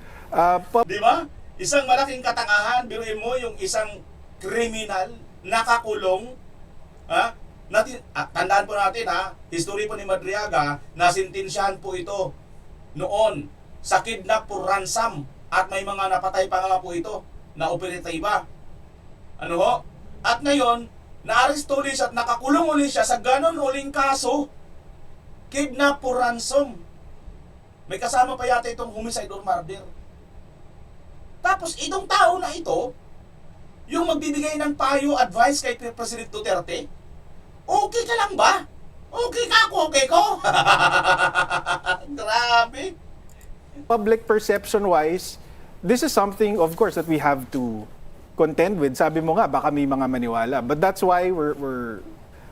Di ba? Isang malaking katangahan, biruin mo yung isang kriminal, nakakulong, tandaan po natin history po ni Madriaga, nasintensyahan po ito noon sa kidnap for ransom at may mga napatay pa nga po ito na operatiba. Ano ho? At ngayon, na-aresto ulit siya at nakakulong ulit siya sa ganon uling kaso, kidnap for ransom. May kasama pa yata itong homicide or murder. Tapos itong tao na ito, yung magbibigay ng payo, advice kay President Duterte, okay ka lang ba? Okay ka ako, okay ko? Grabe. Public perception-wise, this is something, of course, that we have to contend with. Sabi mo nga, baka may mga maniwala. But that's why we're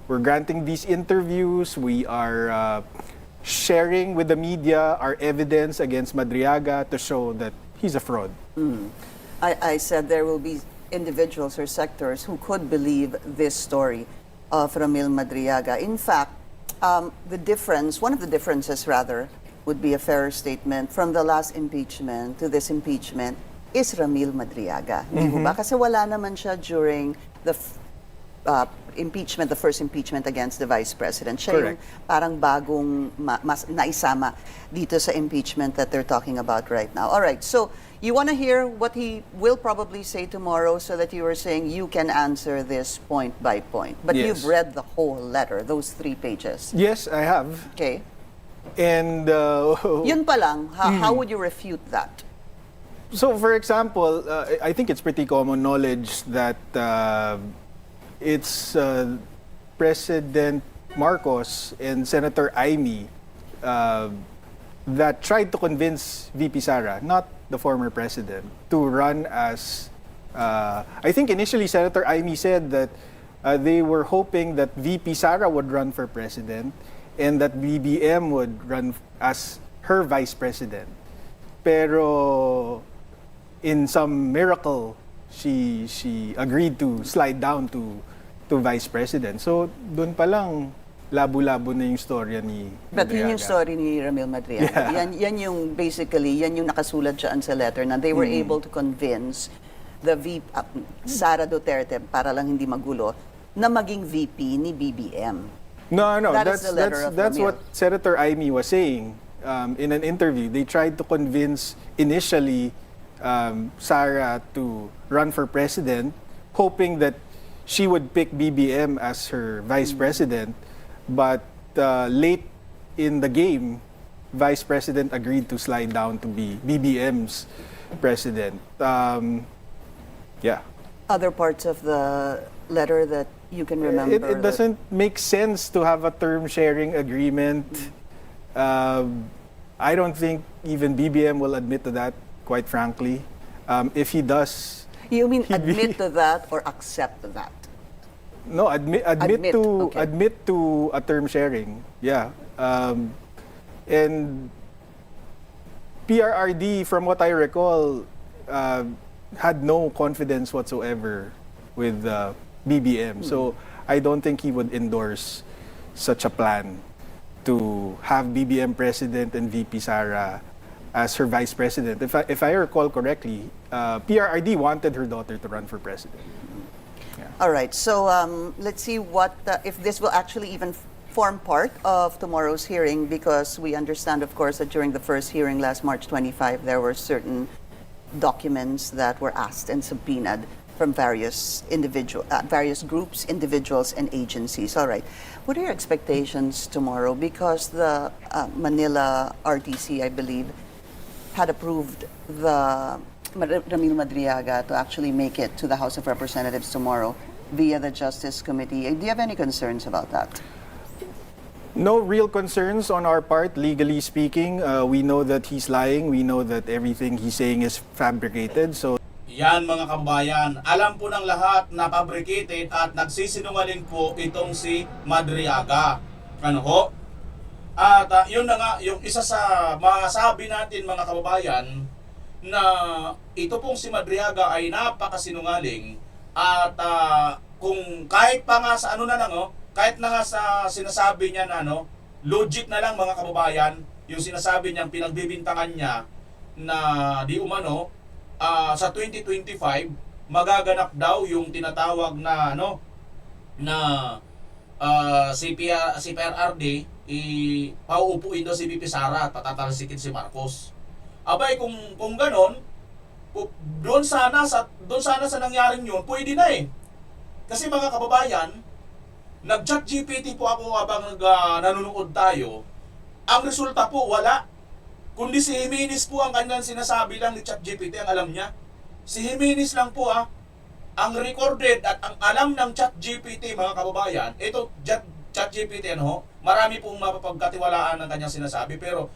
granting these interviews. We are sharing with the media our evidence against Madriaga to show that he's a fraud. I said there will be individuals or sectors who could believe this story of Ramil Madriaga. In fact, one of the differences rather, would be a fairer statement from the last impeachment to this impeachment is Ramil Madriaga. Hindi ho ba? Kasi wala naman siya during the impeachment, the first impeachment against the Vice President. Siya Correct. yung parang bagong mas naisama dito sa impeachment that they're talking about right now. All right, so you want to hear what he will probably say tomorrow so that you were saying you can answer this point by point. But Yes. you've read the whole letter, those 3 pages. Yes, I have. Okay? And Yun pa lang, how would you refute that? so, for example, I think it's pretty common knowledge that it's President Marcos and Senator Amy that tried to convince VP Sara, not the former president, to run as... I think initially Senator Amy said that they were hoping that VP Sara would run for president and that BBM would run as her vice president. Pero in some miracle, she agreed to slide down to vice president. So doon pa lang labo-labo na yung storya ni But yun yung Madriaga. story ni Ramil Madriaga. Yeah. Yan yung basically, yan yung nakasulat dyan sa letter na they were able to convince the Sara Duterte, para lang hindi magulo, na maging VP ni BBM. No, That is the letter of that's Ramil. what Senator Amy was saying in an interview. They tried to convince initially Sara to run for president, hoping that she would pick BBM as her vice president. But late in the game, Vice President agreed to slide down to be BBM's president. Yeah. Other parts of the letter that you can remember? It doesn't make sense to have a term sharing agreement. I don't think even BBM will admit to that, quite frankly. If he does, You mean he'd be- admit to that or accept that? no, admit Admit, to okay. admit to a term sharing. Yeah. And PRRD, from what I recall, had no confidence whatsoever with BBM. So I don't think he would endorse such a plan to have BBM president and VP Sara as her vice president. If I recall correctly, PRRD wanted her daughter to run for president. All right, so let's see what if this will actually even form part of tomorrow's hearing, because we understand, of course, that during the first hearing last March 25, there were certain documents that were asked and subpoenaed from various groups, individuals, and agencies. All right, what are your expectations tomorrow? Because the Manila RTC, I believe, had approved the Ramil Madriaga to actually make it to the House of Representatives tomorrow via the Justice Committee. Do you have any concerns about that? No real concerns on our part, legally speaking. We know that he's lying. We know that everything he's saying is fabricated. So Yan mga kababayan, alam po ng lahat na fabricated at nagsisinungaling po itong si Madriaga. Ano ho? At yun na nga, yung isa sa masabi natin mga kababayan, na ito pong si Madriaga ay napakasinungaling at kung kahit pa nga sa ano na lang, kahit na nga sa sinasabi niya na logic na lang mga kababayan, yung sinasabi niyang pinagbibintangan niya na di umano sa 2025 magaganap daw yung tinatawag na CPRRD, pauupuin daw si VP Sara at patatalsikin si Marcos. Abay, kung ganon, doon sana sa nangyaring yun, pwede na eh. Kasi mga kababayan, nag-chat GPT po ako habang nanonood tayo. Ang resulta po, wala. Kundi si Jimenez po ang kanyang sinasabi lang ni chat GPT, ang alam niya. Si Jimenez lang po ang recorded at ang alam ng chat GPT, mga kababayan. Ito, chat GPT, marami pong mapapagkatiwalaan ng kanyang sinasabi. Pero,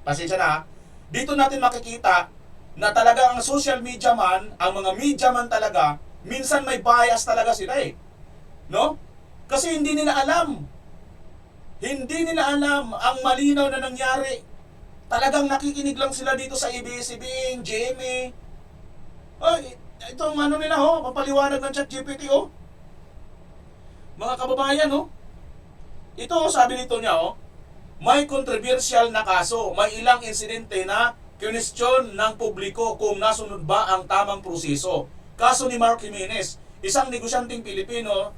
pasensya na, dito natin makikita na talaga ang social media man, ang mga media man talaga, minsan may bias talaga sila eh. No? Kasi hindi nila alam. Hindi nila alam ang malinaw na nangyari. Talagang nakikinig lang sila dito sa ABS-CBN, GMA. Itong nila papaliwanag ng ChatGPT Mga kababayan ito sabi nito niya may controversial na kaso, may ilang insidente na kinwestiyon ng publiko kung nasunod ba ang tamang proseso. Kaso ni Mark Jimenez, isang negosyanteng Pilipino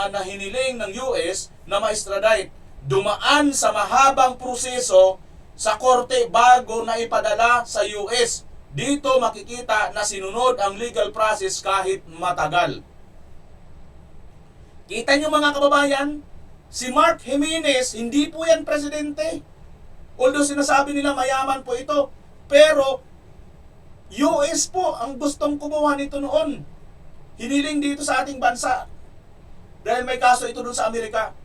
na hiniling ng US na ma-extradite, dumaan sa mahabang proseso sa korte bago na ipadala sa US. Dito makikita na sinunod ang legal process kahit matagal. Kita nyo mga kababayan, si Mark Jimenez, hindi po yan presidente. Although sinasabi nila mayaman po ito, pero US po ang gustong kumuha nito noon. Hiniling dito sa ating bansa dahil may kaso ito doon sa Amerika.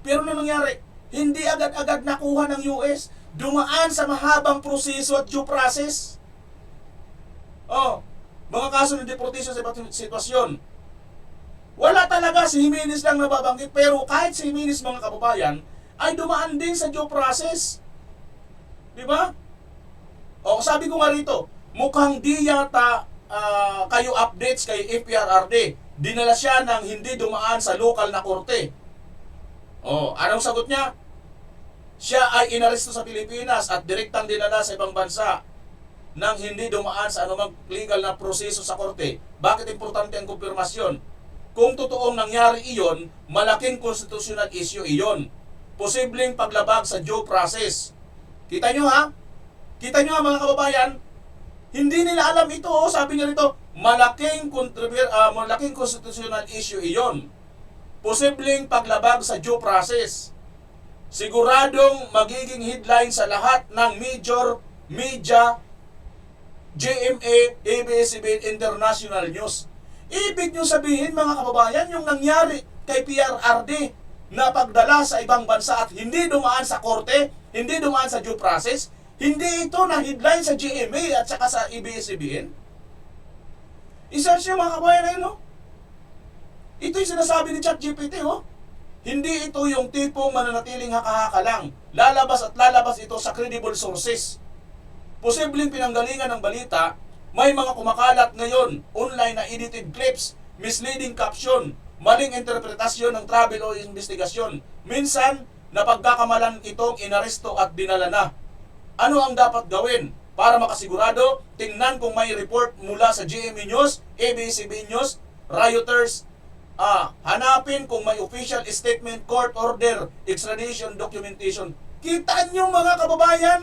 Pero ano nangyari? Hindi agad-agad nakuha ng US. Dumaan sa mahabang proseso at due process. Mga kaso ng deportation sa iba't sitwasyon. Wala talaga, si Jimenez lang nababanggit. Pero kahit si Jimenez, mga kababayan, ay dumaan din sa due process. Diba? Sabi ko nga rito, mukhang di yata kayo updates kay FPRRD. Dinala siya ng hindi dumaan sa local na korte. Anong sagot niya? Siya ay inaresto sa Pilipinas at direktang dinala sa ibang bansa nang hindi dumaan sa anumang legal na proseso sa korte. Bakit importante ang kumpirmasyon? Kung totoong nangyari iyon, malaking constitutional issue iyon. Posibleng paglabag sa due process. Kita nyo Kita nyo mga kababayan, hindi nila alam ito. Sabi niya rito, malaking constitutional issue iyon. Posibleng paglabag sa due process. siguradong magiging headline sa lahat ng major media, GMA, ABS-CBN, International News. Ibig nyo sabihin mga kababayan, yung nangyari kay PRRD na pagdala sa ibang bansa at hindi dumaan sa korte, hindi dumaan sa due process, hindi ito na headline sa GMA at saka sa ABS-CBN. I-search nyo mga kababayan na yun, no? Ito yung sinasabi ni ChatGPT, oh. Hindi ito yung tipong mananatiling haka-haka lang. Lalabas at lalabas ito sa credible sources. Posibleng pinanggalingan ng balita, may mga kumakalat ngayon, online na edited clips, misleading caption, maling interpretasyon ng travel o investigasyon. Minsan, napagkakamalan itong inaresto at dinala na. Ano ang dapat gawin? Para makasigurado, tingnan kung may report mula sa GMA News, ABS-CBN News, Reuters, hanapin kung may official statement, court order, extradition, documentation. Kita nyo mga kababayan,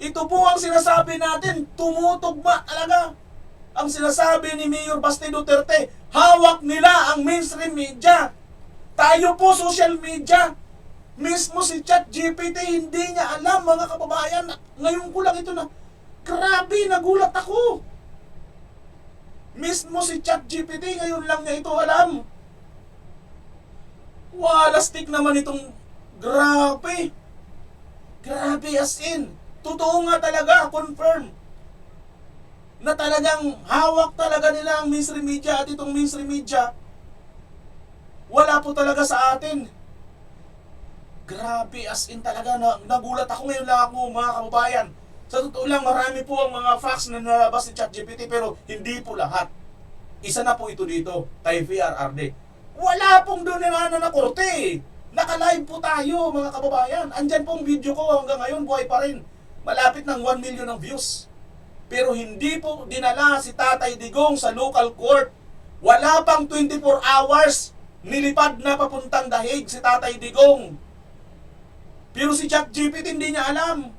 ito po ang sinasabi natin, tumutugma talaga. Ang sinasabi ni Mayor Basti Duterte, hawak nila ang mainstream media. Tayo po social media. Mismo si ChatGPT, hindi niya alam mga kababayan. Ngayon ko lang ito na, grabe, nagulat ako. Mismo si ChatGPT, ngayon lang niya ito alam. Walastik naman itong, grabe. Grabe as in. Totoo nga talaga, confirm. Na talagang hawak talaga nila ang mainstream media at itong mainstream media, wala po talaga sa atin. Grabe, as in talaga, nagulat ako ngayon lang ako mga kababayan. Sa totoo lang, marami po ang mga facts na nalabas ni ChatGPT pero hindi po lahat. Isa na po ito dito, kay PRRD. Wala pong doon na korte. Naka-live po tayo mga kababayan. Andyan pong video ko hanggang ngayon, buhay pa rin. Malapit ng 1 million ng views. Pero hindi po dinala si Tatay Digong sa local court. Wala pang 24 hours, nilipad na papuntang Dahig si Tatay Digong. Pero si ChatGPT hindi niya alam.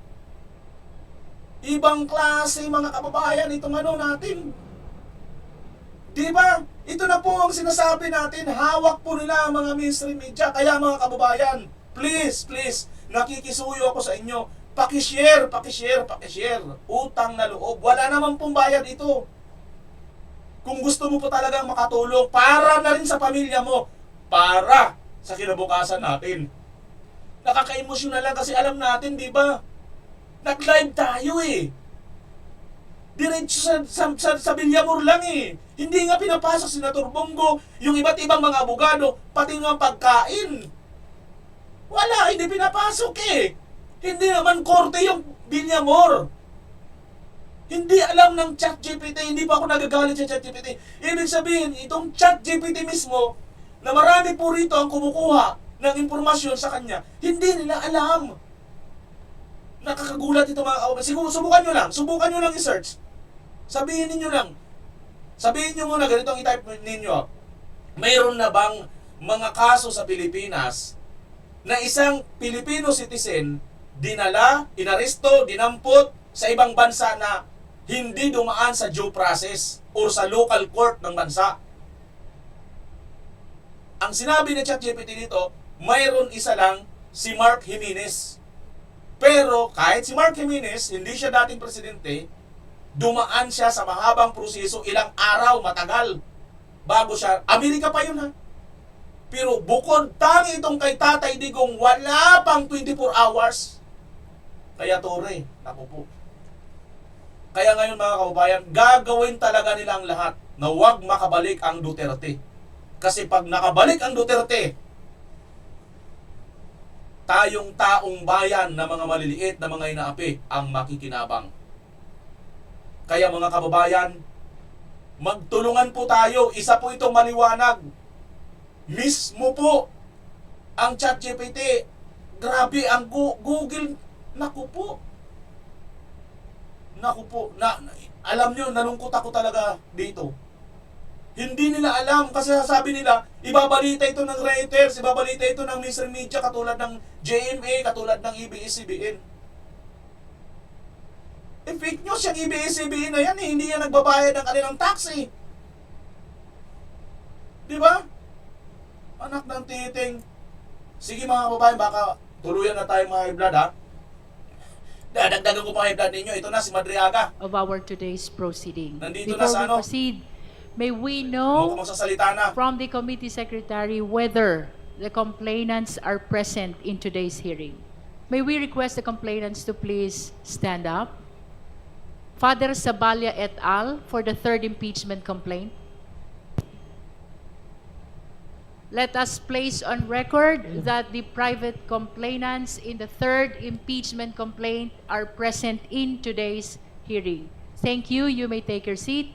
Ibang klase mga kababayan itong natin. Diba? Ito na po ang sinasabi natin, hawak po nila ang mga mainstream media. Kaya mga kababayan, please, nakikisuyo ako sa inyo. Pakishare. Utang na loob. Wala naman pong bayad ito. Kung gusto mo po talagang makatulong, para na rin sa pamilya mo, para sa kinabukasan natin. Nakaka-emosyonal lang kasi alam natin, di ba? Nag-live tayo eh. Diretso sa Villamor lang eh. Hindi nga pinapasok si Senator Bongo, yung iba't ibang mga abogado, pati nga pagkain. Wala, hindi pinapasok eh. Hindi naman korte yung Villamor. Hindi alam ng ChatGPT, hindi pa ako nagagalit sa ChatGPT. Ibig sabihin, itong ChatGPT mismo, na marami po rito ang kumukuha ng impormasyon sa kanya, hindi nila alam. Nakakagulat ito mga kababayan. Siguro, subukan nyo lang i-search. Sabihin nyo muna, ganito ang i-type ninyo. Mayroon na bang mga kaso sa Pilipinas na isang Filipino citizen dinala, inaresto, dinampot sa ibang bansa na hindi dumaan sa due process o sa local court ng bansa? Ang sinabi ni ChatGPT dito, mayroon isa lang, si Mark Jimenez. Pero kahit si Mark Jimenez, hindi siya dating presidente, dumaan siya sa mahabang proseso, ilang araw, matagal, bago siya, Amerika pa yun ha. Pero bukod tangi itong kay Tatay Digong, wala pang 24 hours. Kaya tore, naku po. Kaya ngayon mga kababayan, gagawin talaga nila ang lahat na huwag makabalik ang Duterte. Kasi pag nakabalik ang Duterte, tayong taong bayan na mga maliliit na mga inaapi ang makikinabang. Kaya mga kababayan, magtulungan po tayo. Isa po itong maliwanag. Mismo po ang ChatGPT. Grabe ang Google. Naku po. Alam nyo, nalungkot ako talaga dito. Hindi nila alam kasi sabi nila, ibabalita ito ng Reuters, ibabalita ito ng mainstream media katulad ng JMA, katulad ng ABS-CBN. Fake news yung ABS-CBN na yan eh, hindi yan nagbabayad ng kanilang tax eh. Di ba? Anak ng titing. Sige mga kababayan, baka Tuluyan na tayo mga high blood ha. Dadagdagan ko pa high blood ninyo. Ito na si Madriaga. Of our today's proceeding. Nandito na Before sa we ano? proceed, may we Huwag know ko magsasalita na. from the committee secretary whether the complainants are present in today's hearing. May we request the complainants to please stand up? Father Sabalia et al. For the third impeachment complaint. Let us place on record that the private complainants in the third impeachment complaint are present in today's hearing. Thank you. You may take your seat.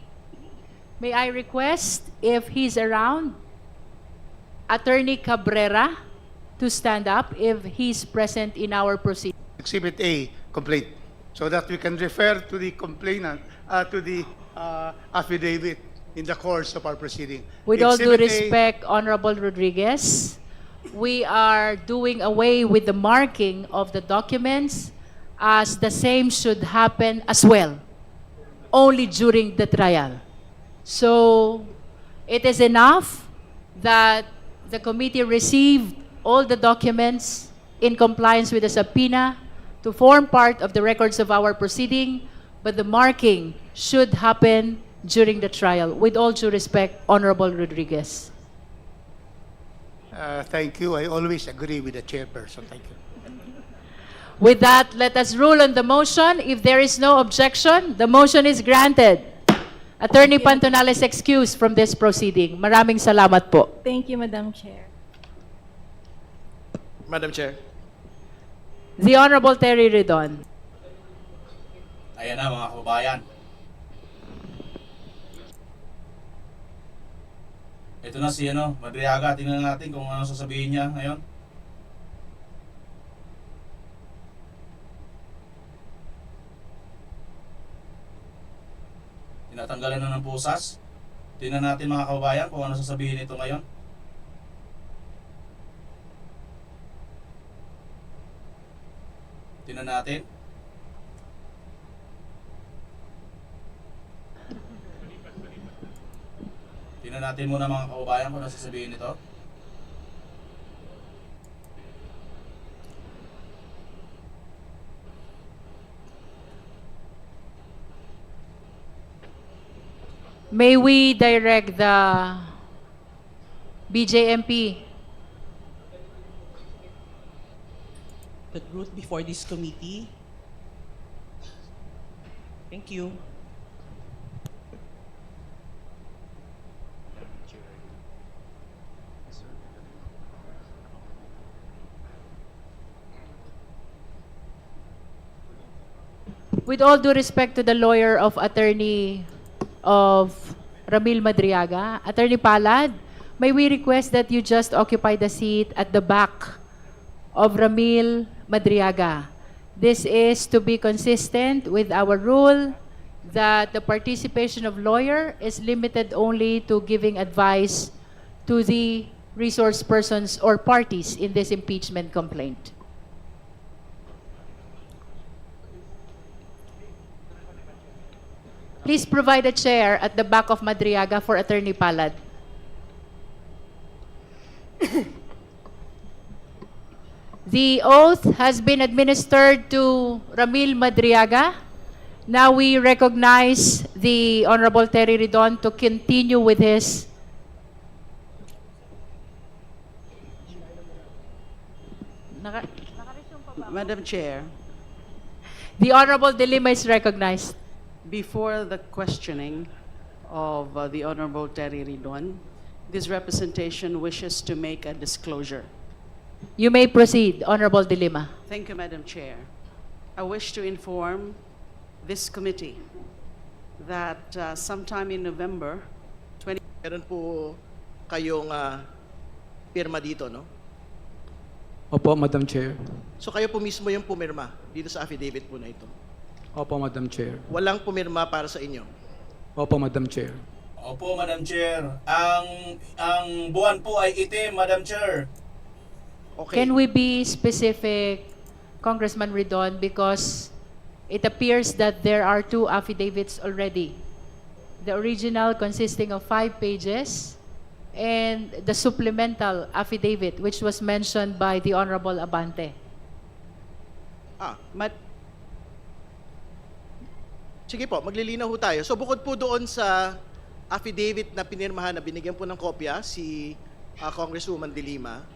May I request, if he's around, Attorney Cabrera to stand up if he's present in our proceedings. Exhibit A, complaint, so that we can refer to the complainant, to the affidavit in the course of our proceeding. With all due Exhibit A- respect, Honorable Rodriguez, we are doing away with the marking of the documents as the same should happen as well, only during the trial. So it is enough that the committee received all the documents in compliance with the subpoena to form part of the records of our proceeding, but the marking should happen during the trial. With all due respect, Honorable Rodriguez. Thank you. I always agree with the chairperson. Thank you. With that, let us rule on the motion. If there is no objection, the motion is granted. Attorney Pantonales excused from this proceeding. Maraming salamat po. Thank you, Madam Chair. Madam Chair. The Honorable Terry Redon. Ayan na mga kababayan. Ito na si Madriaga. Tingnan natin kung ano sasabihin niya ngayon. Tinatanggalan na ng pusas. Tingnan natin mga kababayan kung ano sasabihin nito ngayon. Tingnan natin. Tingnan natin muna mga kababayan kung ano sasabihin nito. May we direct the BJMP That brought before this committee. Thank you. with all due respect to the lawyer of attorney of Ramil Madriaga, Attorney Palad, may we request that you just occupy the seat at the back of Ramil Madriaga. This is to be consistent with our rule that the participation of lawyer is limited only to giving advice to the resource persons or parties in this impeachment complaint. Please provide a chair at the back of Madriaga for Attorney Palad. The oath has been administered to Ramil Madriaga. Now we recognize the Honorable Terry Redon to continue with his Madam Chair, The Honorable De Lima is recognized. before the questioning of the Honorable Terry Ridon, this representation wishes to make a disclosure. You may proceed, Honorable De Lima. Thank you, Madam Chair. I wish to inform this committee that sometime in November 20... Meron po kayong pirma dito, no? Opo, Madam Chair. So kayo po mismo yung pumirma dito sa affidavit po na ito. Opo, Madam Chair. Walang pumirma para sa inyo. Opo, Madam Chair. Opo, Madam Chair. Ang buwan po ay itim, Madam Chair. Okay. Can we be specific, Congressman Redon, because it appears that there are two affidavits already. The original consisting of 5 pages and the supplemental affidavit which was mentioned by the Honorable Abante. Sige po, maglilinaw ho tayo. So bukod po doon sa affidavit na pinirmahan na binigyan po ng kopya si Congresswoman De Lima,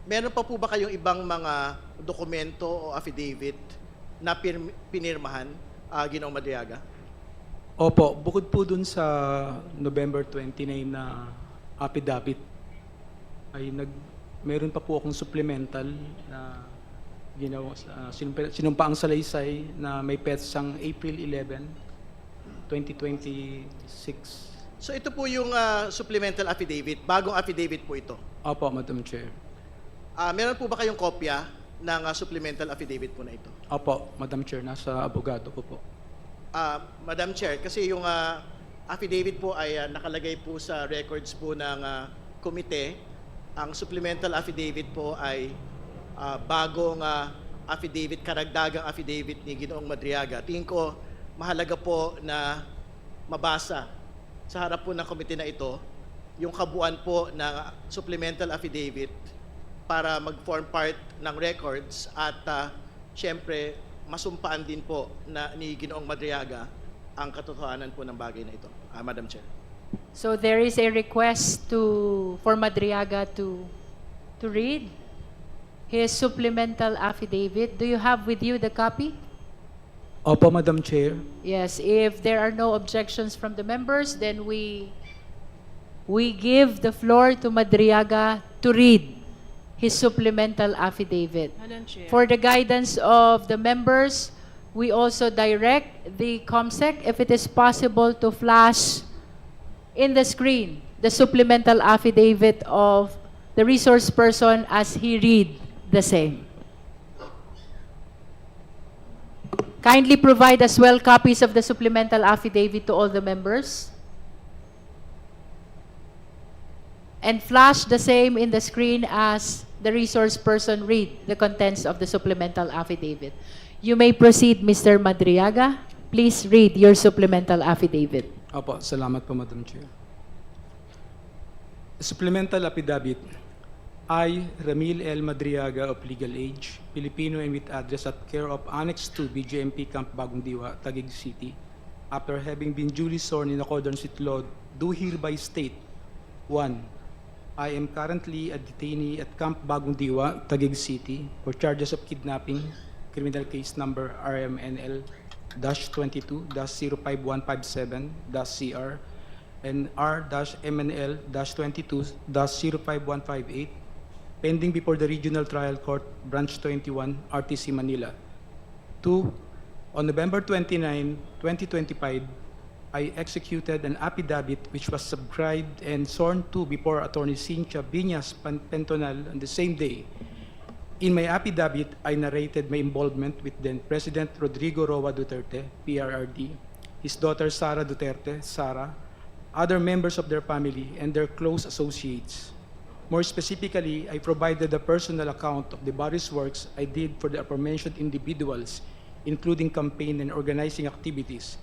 meron pa po ba kayong ibang mga dokumento o affidavit na pinirmahan, Ginoong Madriaga? Opo, bukod po dun sa November 29 na affidavit, ay meron pa po akong supplemental na ginawa, sinumpaang salaysay na may petsang April 11, 2026. So ito po yung supplemental affidavit, bagong affidavit po ito. Opo, Madam Chair. Meron po ba kayong kopya ng supplemental affidavit po na ito? Opo, Madam Chair, nasa abogado ko po. Madam Chair, kasi yung affidavit po ay nakalagay po sa records po ng komite. Ang supplemental affidavit po ay bagong affidavit, karagdagang affidavit ni Ginoong Madriaga. Tingin ko mahalaga po na mabasa sa harap po ng komite na ito yung kabuuan po ng supplemental affidavit para mag-form part ng records at syempre masumpaan din po na ni Ginoong Madriaga ang katotohanan po ng bagay na ito. Madam Chair. So there is a request for Madriaga to read his supplemental affidavit. Do you have with you the copy? Opo, Madam Chair. Yes, if there are no objections from the members, then we give the floor to Madriaga to read his supplemental affidavit. Madam Chair. For the guidance of the members, we also direct the COMSEC, if it is possible, to flash in the screen the supplemental affidavit of the resource person as he read the same. Kindly provide as well copies of the supplemental affidavit to all the members. And flash the same in the screen as the resource person read the contents of the supplemental affidavit. You may proceed, Mr. Madriaga. Please read your supplemental affidavit. Opo, salamat po, Madam Chair. Supplemental affidavit. I, Ramil L. Madriaga of legal age, Filipino and with address at care of Annex 2, BGMP Camp Bagong Diwa, Taguig City, after having been duly sworn in accordance with law, do hereby state, 1. I am currently a detainee at Camp Bagong Diwa, Taguig City, for charges of kidnapping, criminal case number RMNL-22-05157-CR and R-MNL-22-05158, pending before the Regional Trial Court, Branch 21, RTC Manila. 2. On November 29, 2025, I executed an affidavit which was subscribed and sworn to before Attorney Cynthia Biñas Pentonal on the same day. In my affidavit, I narrated my involvement with then President Rodrigo Roa Duterte, PRRD, his daughter Sara Duterte, Sara, other members of their family, and their close associates. More specifically, I provided a personal account of the various works I did for the aforementioned individuals, including campaign and organizing activities,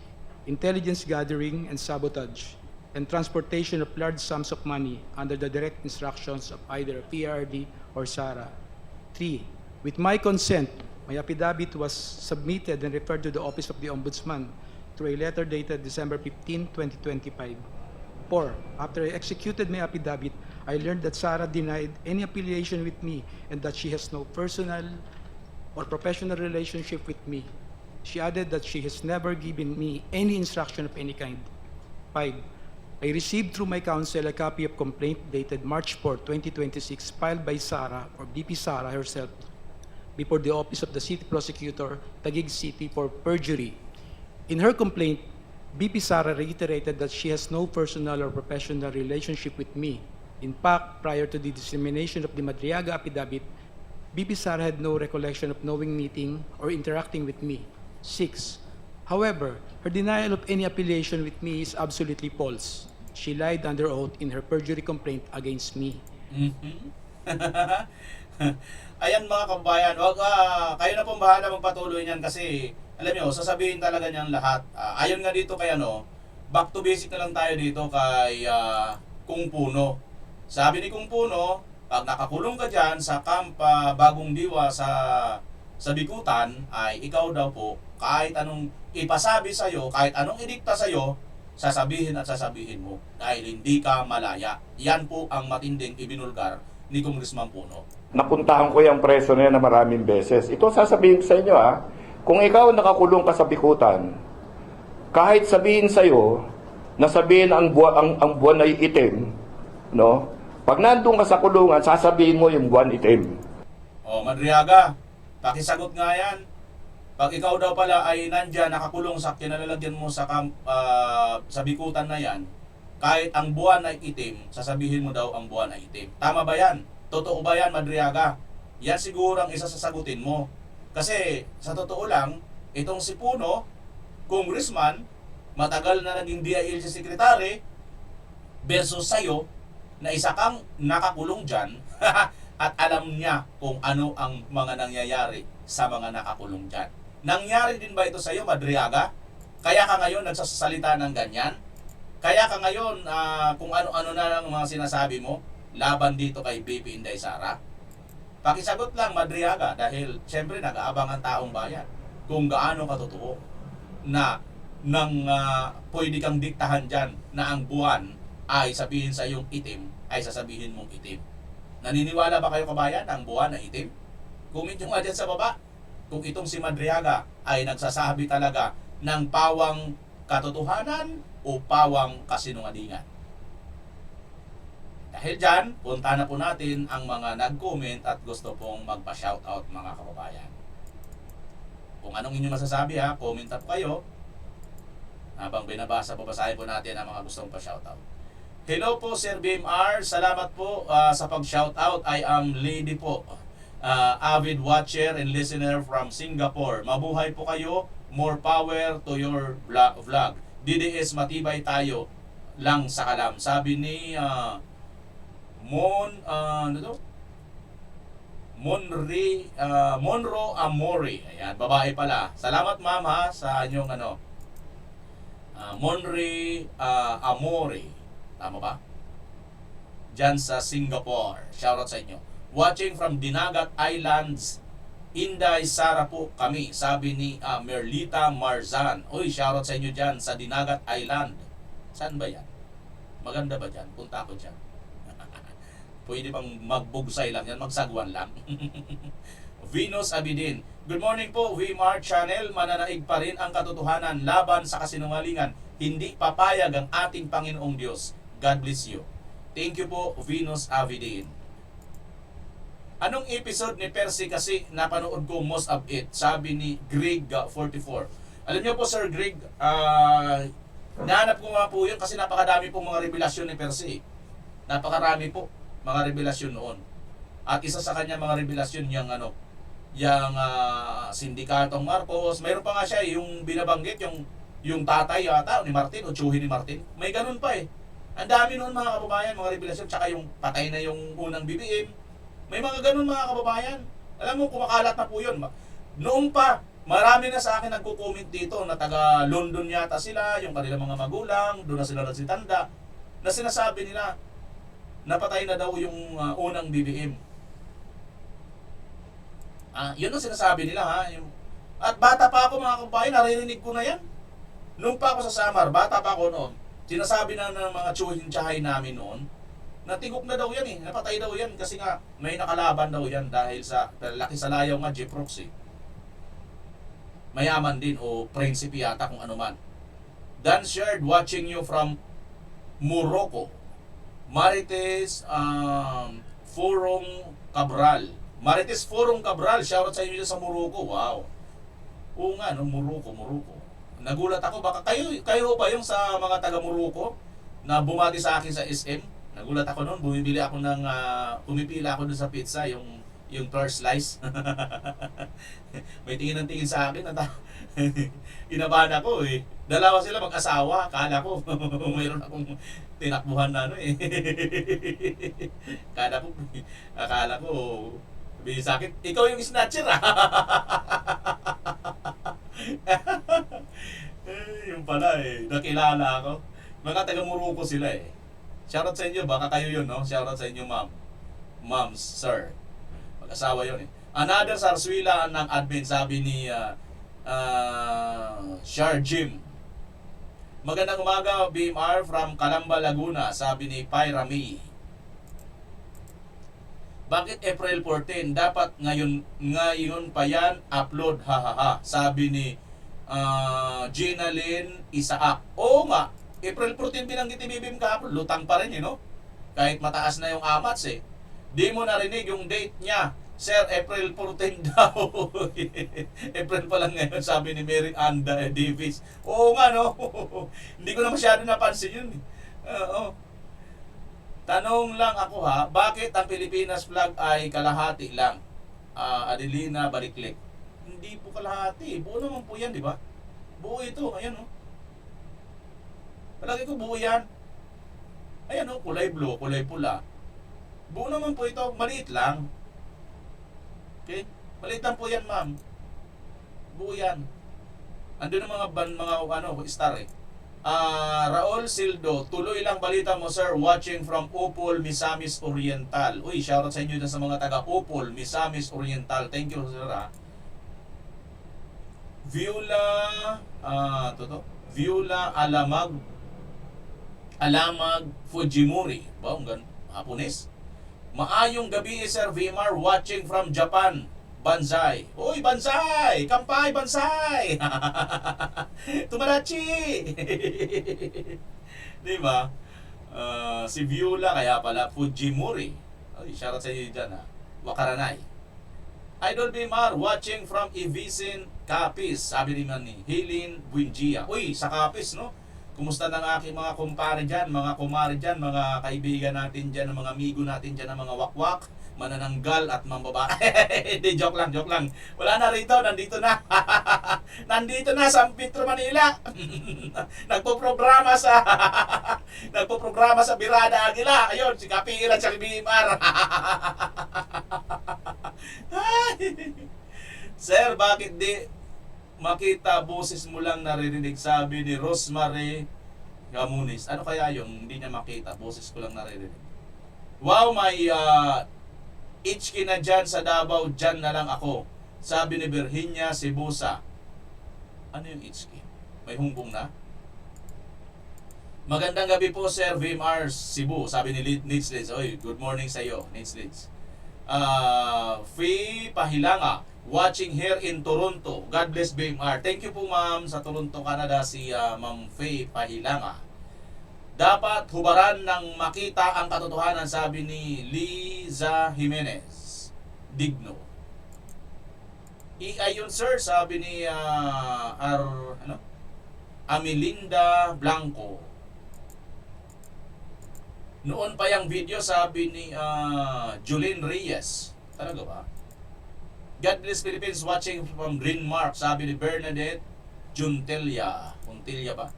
intelligence gathering and sabotage, and transportation of large sums of money under the direct instructions of either PRD or SARA. 3. With my consent, my affidavit was submitted and referred to the Office of the Ombudsman through a letter dated December 15, 2025. 4. After I executed my affidavit, I learned that Sara denied any affiliation with me and that she has no personal or professional relationship with me. She added that she has never given me any instruction of any kind. 5. I received through my counsel a copy of complaint dated March 4, 2026, filed by Sara or BP Sara herself before the Office of the City Prosecutor, Taguig City, for perjury. In her complaint, BP Sara reiterated that she has no personal or professional relationship with me. In fact, prior to the dissemination of the Madriaga affidavit, BP Sara had no recollection of knowing, meeting, or interacting with me. 6. However, her denial of any affiliation with me is absolutely false. She lied under oath in her perjury complaint against me. Ayan mga kabayan, kayo na pong bahala magpatuloy niyan kasi alam niyo, sasabihin talaga niyan lahat. Ayon nga dito kay back to basic na lang tayo dito kay Kung Puno. Sabi ni Kung Puno, pag nakakulong ka dyan sa Camp Bagong Diwa sa sa bikutan ay ikaw daw po, kahit anong ipasabi sa'yo, kahit anong idikta sa'yo, sasabihin at sasabihin mo dahil hindi ka malaya. Yan po ang matinding ibinulgar ni Congressman Puno. Napuntahan ko yung preso na yan na maraming beses. Ito sasabihin ko sa inyo kung ikaw nakakulong ka sa bikutan, kahit sabihin sa'yo, na sabihin ang buwan ay itim, no? Pag nandun ka sa kulungan, sasabihin mo yung buwan itim. O, Madriaga, pakisagot nga yan. Pag ikaw daw pala ay nandyan, nakakulong sa kinalalagyan mo sa bikutan na yan, kahit ang buwan ay itim, sasabihin mo daw ang buwan ay itim. Tama ba yan? Totoo ba yan, Madriaga? Yan siguro ang isa sa sagutin mo. Kasi, sa totoo lang, itong si Puno, congressman, matagal na naging DILG secretary, versus sa'yo, na isa kang nakakulong dyan, at alam niya kung ano ang mga nangyayari sa mga nakakulong dyan. Nangyari din ba ito sa'yo, Madriaga? Kaya ka ngayon nagsasalita ng ganyan? Kaya ka ngayon, kung ano-ano na lang mga sinasabi mo, laban dito kay BP Inday Sara? Pakisagot lang, Madriaga, dahil siyempre nag-aabang ang taong bayan kung gaano katotoo na nang pwede kang diktahan dyan na ang buwan ay sabihin sa iyong itim, ay sasabihin mong itim. Naniniwala ba kayo, kabayan, na ang buwan ay itim? Comment nyo nga dyan sa baba kung itong si Madriaga ay nagsasabi talaga ng pawang katotohanan o pawang kasinungalingan. Dahil dyan, punta na po natin ang mga nag-comment at gusto pong magpa-shoutout, mga kababayan. Kung anong inyong masasabi comment up kayo. Habang binabasa po, basahin po natin ang mga gustong pa-shoutout. Hello po, Sir BMR. Salamat po sa pag-shoutout. I am Lady po. Avid watcher and listener from Singapore. Mabuhay po kayo. More power to your vlog. DDS matibay tayo lang sa kalam. Sabi ni Monro Amori. Ayan, babae pala. Salamat ma'am sa inyong Monre Amori. Tama ba? Diyan sa Singapore. Shoutout sa inyo. Watching from Dinagat Islands, Inday Sara po kami. Sabi ni Merlita Marzan. Uy, shoutout sa inyo dyan sa Dinagat Island. Saan ba yan? Maganda ba dyan? Punta ako dyan. Pwede bang magbugsay lang yan? Magsagwan lang. Venus Abidin. Good morning po, VMAR Channel. Mananaig pa rin ang katotohanan laban sa kasinungalingan. Hindi papayag ang ating Panginoong Diyos. God bless you. Thank you po, Venus Abidin. Anong episode ni Percy kasi napanood ko most of it? Sabi ni Greg 44. Alam niyo po, Sir Greg, nahanap ko nga po yun kasi napakadami po mga revelasyon ni Percy. Napakarami po mga revelasyon noon. At isa sa kanya mga revelasyon yung sindikatong Marcos. Mayroon pa nga siya yung binabanggit, yung tatay yata ni Martin o tsuhin ni Martin. May ganun pa eh. Ang dami noon mga kababayan, mga revelasyon, tsaka yung patay na yung unang BBM. May mga ganun mga kababayan. Alam mo, kumakalat na po yun. Noong pa, marami na sa akin nagko-comment dito na taga London yata sila, yung kanilang mga magulang, doon na sila nagsitanda, na sinasabi nila, napatay na daw yung unang BBM. Yun ang sinasabi nila At bata pa ako mga kababayan, naririnig ko na yan. Noong pa ako sa Samar, bata pa ako noon, sinasabi na ng mga tsuhin-tsahay namin noon, natigok na daw yan napatay daw yan kasi nga may nakalaban daw yan dahil sa laki sa layaw nga Jeep Roxy. Mayaman din o prinsipe yata kung ano man. Dan shared watching you from Morocco. Marites Forum Cabral. Marites Forum Cabral, shoutout sa inyo sa Morocco. Wow. Oo nga, Morocco. Nagulat ako, baka kayo ba yung sa mga taga Morocco na bumati sa akin sa SM? Nagulat ako noon, pumipila ako doon sa pizza, yung first slice. May tingin ng tingin sa akin, inabahan ako eh. Dalawa sila mag-asawa, akala ko mayroon akong tinakbuhan na akala ko sabihin sa akin, ikaw yung snatcher yung pala nakilala ako. Mga taga Morocco sila Shoutout sa inyo, baka kayo yun, no? Shoutout sa inyo, ma'am. Sir. Mag-asawa yun Another sarswila ng admin, sabi ni Shar Jim. Magandang umaga, BMR from Calamba, Laguna, sabi ni Pyra May. Bakit April 14? Dapat ngayon pa yan upload, hahaha, sabi ni Gina Lynn Isaak. Oo nga, April 14 binanggit ni BBM kahapon, lutang pa rin, no? Kahit mataas na yung amats eh. Di mo narinig yung date niya. Sir, April 14 daw. April pa lang ngayon, sabi ni Mary Anda Davis. Oo nga, no? Hindi ko na masyado napansin yun. Oo. Tanong lang ako ha, bakit ang Pilipinas flag ay kalahati lang? Adelina Bariclic. Hindi po kalahati. Buo naman po yan, di ba? Buo ito. Ayan, no? Palagi ko buo yan. Ayan, no? Kulay blue, kulay pula. Buo naman po ito. Maliit lang. Okay? Maliit lang po yan, ma'am. Buo yan. Andun ang mga star eh. Raul Sildo, tuloy lang balita mo sir, watching from Upol, Misamis Oriental. Uy, shoutout sa inyo dyan sa mga taga Upol, Misamis Oriental. Thank you sir ha. Viola Alamag Fujimori. Ba, ang Hapones. Maayong gabi sir VMR, watching from Japan. Banzai. Uy, Banzai! Kampay, Banzai! Tumarachi! Di ba? Si Viola, kaya pala, Fujimori. Ay, shoutout sa inyo dyan ha. Wakaranay. Idol Bimar, watching from Ivisin, Capiz. Sabi naman ni Helene Buendia. Uy, sa Capiz, no? Kumusta ng aking mga kumpare dyan, mga kumare dyan, mga kaibigan natin dyan, mga amigo natin dyan, mga wakwak, manananggal at mambabae. Hindi, joke lang. Wala na rito, nandito na. Nandito na sa Metro Manila. Nagpo-programa sa Birada Aguila. Ayun, si Kapila at si Bimar. Sir, bakit di makita boses mo lang naririnig, sabi ni Rosemary Gamunis. Ano kaya yung hindi niya makita, boses ko lang naririnig? Wow, may HK na dyan sa Davao, dyan na lang ako, sabi ni Virginia Sibusa. Ano yung HK? May humbong na? Magandang gabi po Sir VMR Cebu, sabi ni Nitz Lids. Oy, good morning sa iyo, Nitz Lids. Faye Pahilanga, watching here in Toronto. God bless BMR. Thank you po ma'am sa Toronto, Canada, si Ma'am Faye Pahilanga. Dapat hubaran ng makita ang katotohanan, sabi ni Liza Jimenez Digno. Ayun sir, sabi ni Amilinda Blanco. Noon pa yung video, sabi ni Julene Reyes. Talaga ba? God bless Philippines, watching from Green Mark, sabi ni Bernadette Juntelia. Juntelia ba?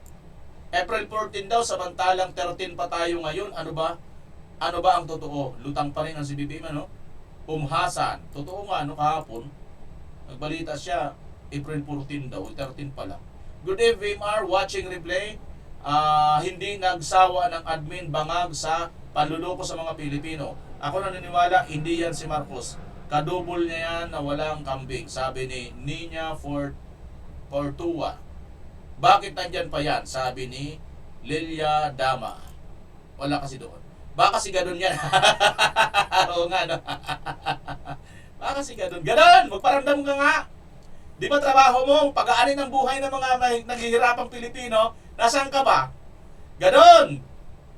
April 14 daw, samantalang 13 pa tayo ngayon. Ano ba ang totoo? Lutang pa rin ang si BBM, ano? Umhasan. Totoo nga, ano, kahapon nagbalita siya, April 14 daw, 13 pa lang. Good day, VMR, watching replay. Hindi nagsawa ng admin bangag sa panluloko sa mga Pilipino. Ako naniniwala, hindi yan si Marcos. Kadubol niya yan na walang kambing, sabi ni Nina Fortua. Bakit nandyan pa yan? Sabi ni Lilia Dama. Wala kasi doon. Baka si ganun yan. Oo nga, no? Baka si ganun. Ganun! Magparamdam ka nga! Di ba trabaho mo? Pag-aanin ng buhay ng mga naghihirapang Pilipino, nasaan ka ba? Ganun!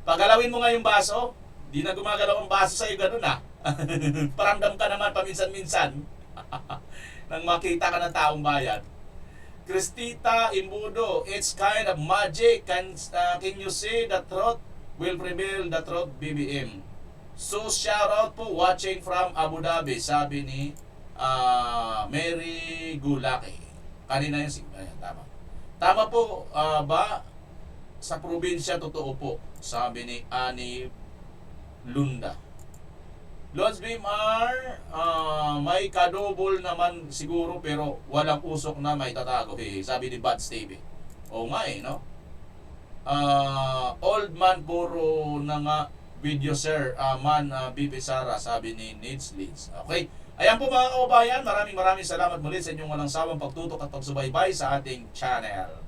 Pagalawin mo nga yung baso, di na gumagalaw ang baso sa'yo, ganun ah. Paramdam ka naman paminsan-minsan. Nang makita ka ng taong bayan. Christita Imbudo, it's kind of magic. Can you say the truth will prevail, the truth BBM? So shout out po, watching from Abu Dhabi, sabi ni Mary Gulaki. Kanina yung tama. Tama po ba sa probinsya? Totoo po, sabi ni Ani Lunda. Lords BMR, may kadobol naman siguro pero walang usok na may tatago. Sabi ni Bad Stevie. Oo nga no? Old man puro na nga video, sir. BP Sara, sabi ni Needs Leads. Okay. Ayan po mga kababayan, maraming salamat muli sa inyong walang sawang pagtutok at pagsubaybay sa ating channel.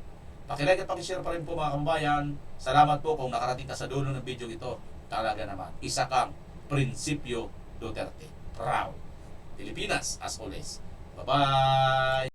Pakilike at pakishare pa rin po mga kababayan. Salamat po kung nakarating ka sa dulo ng video ito. Talaga naman, isa kang Prinsipyo Duterte. Proud. Pilipinas as always. Bye-bye!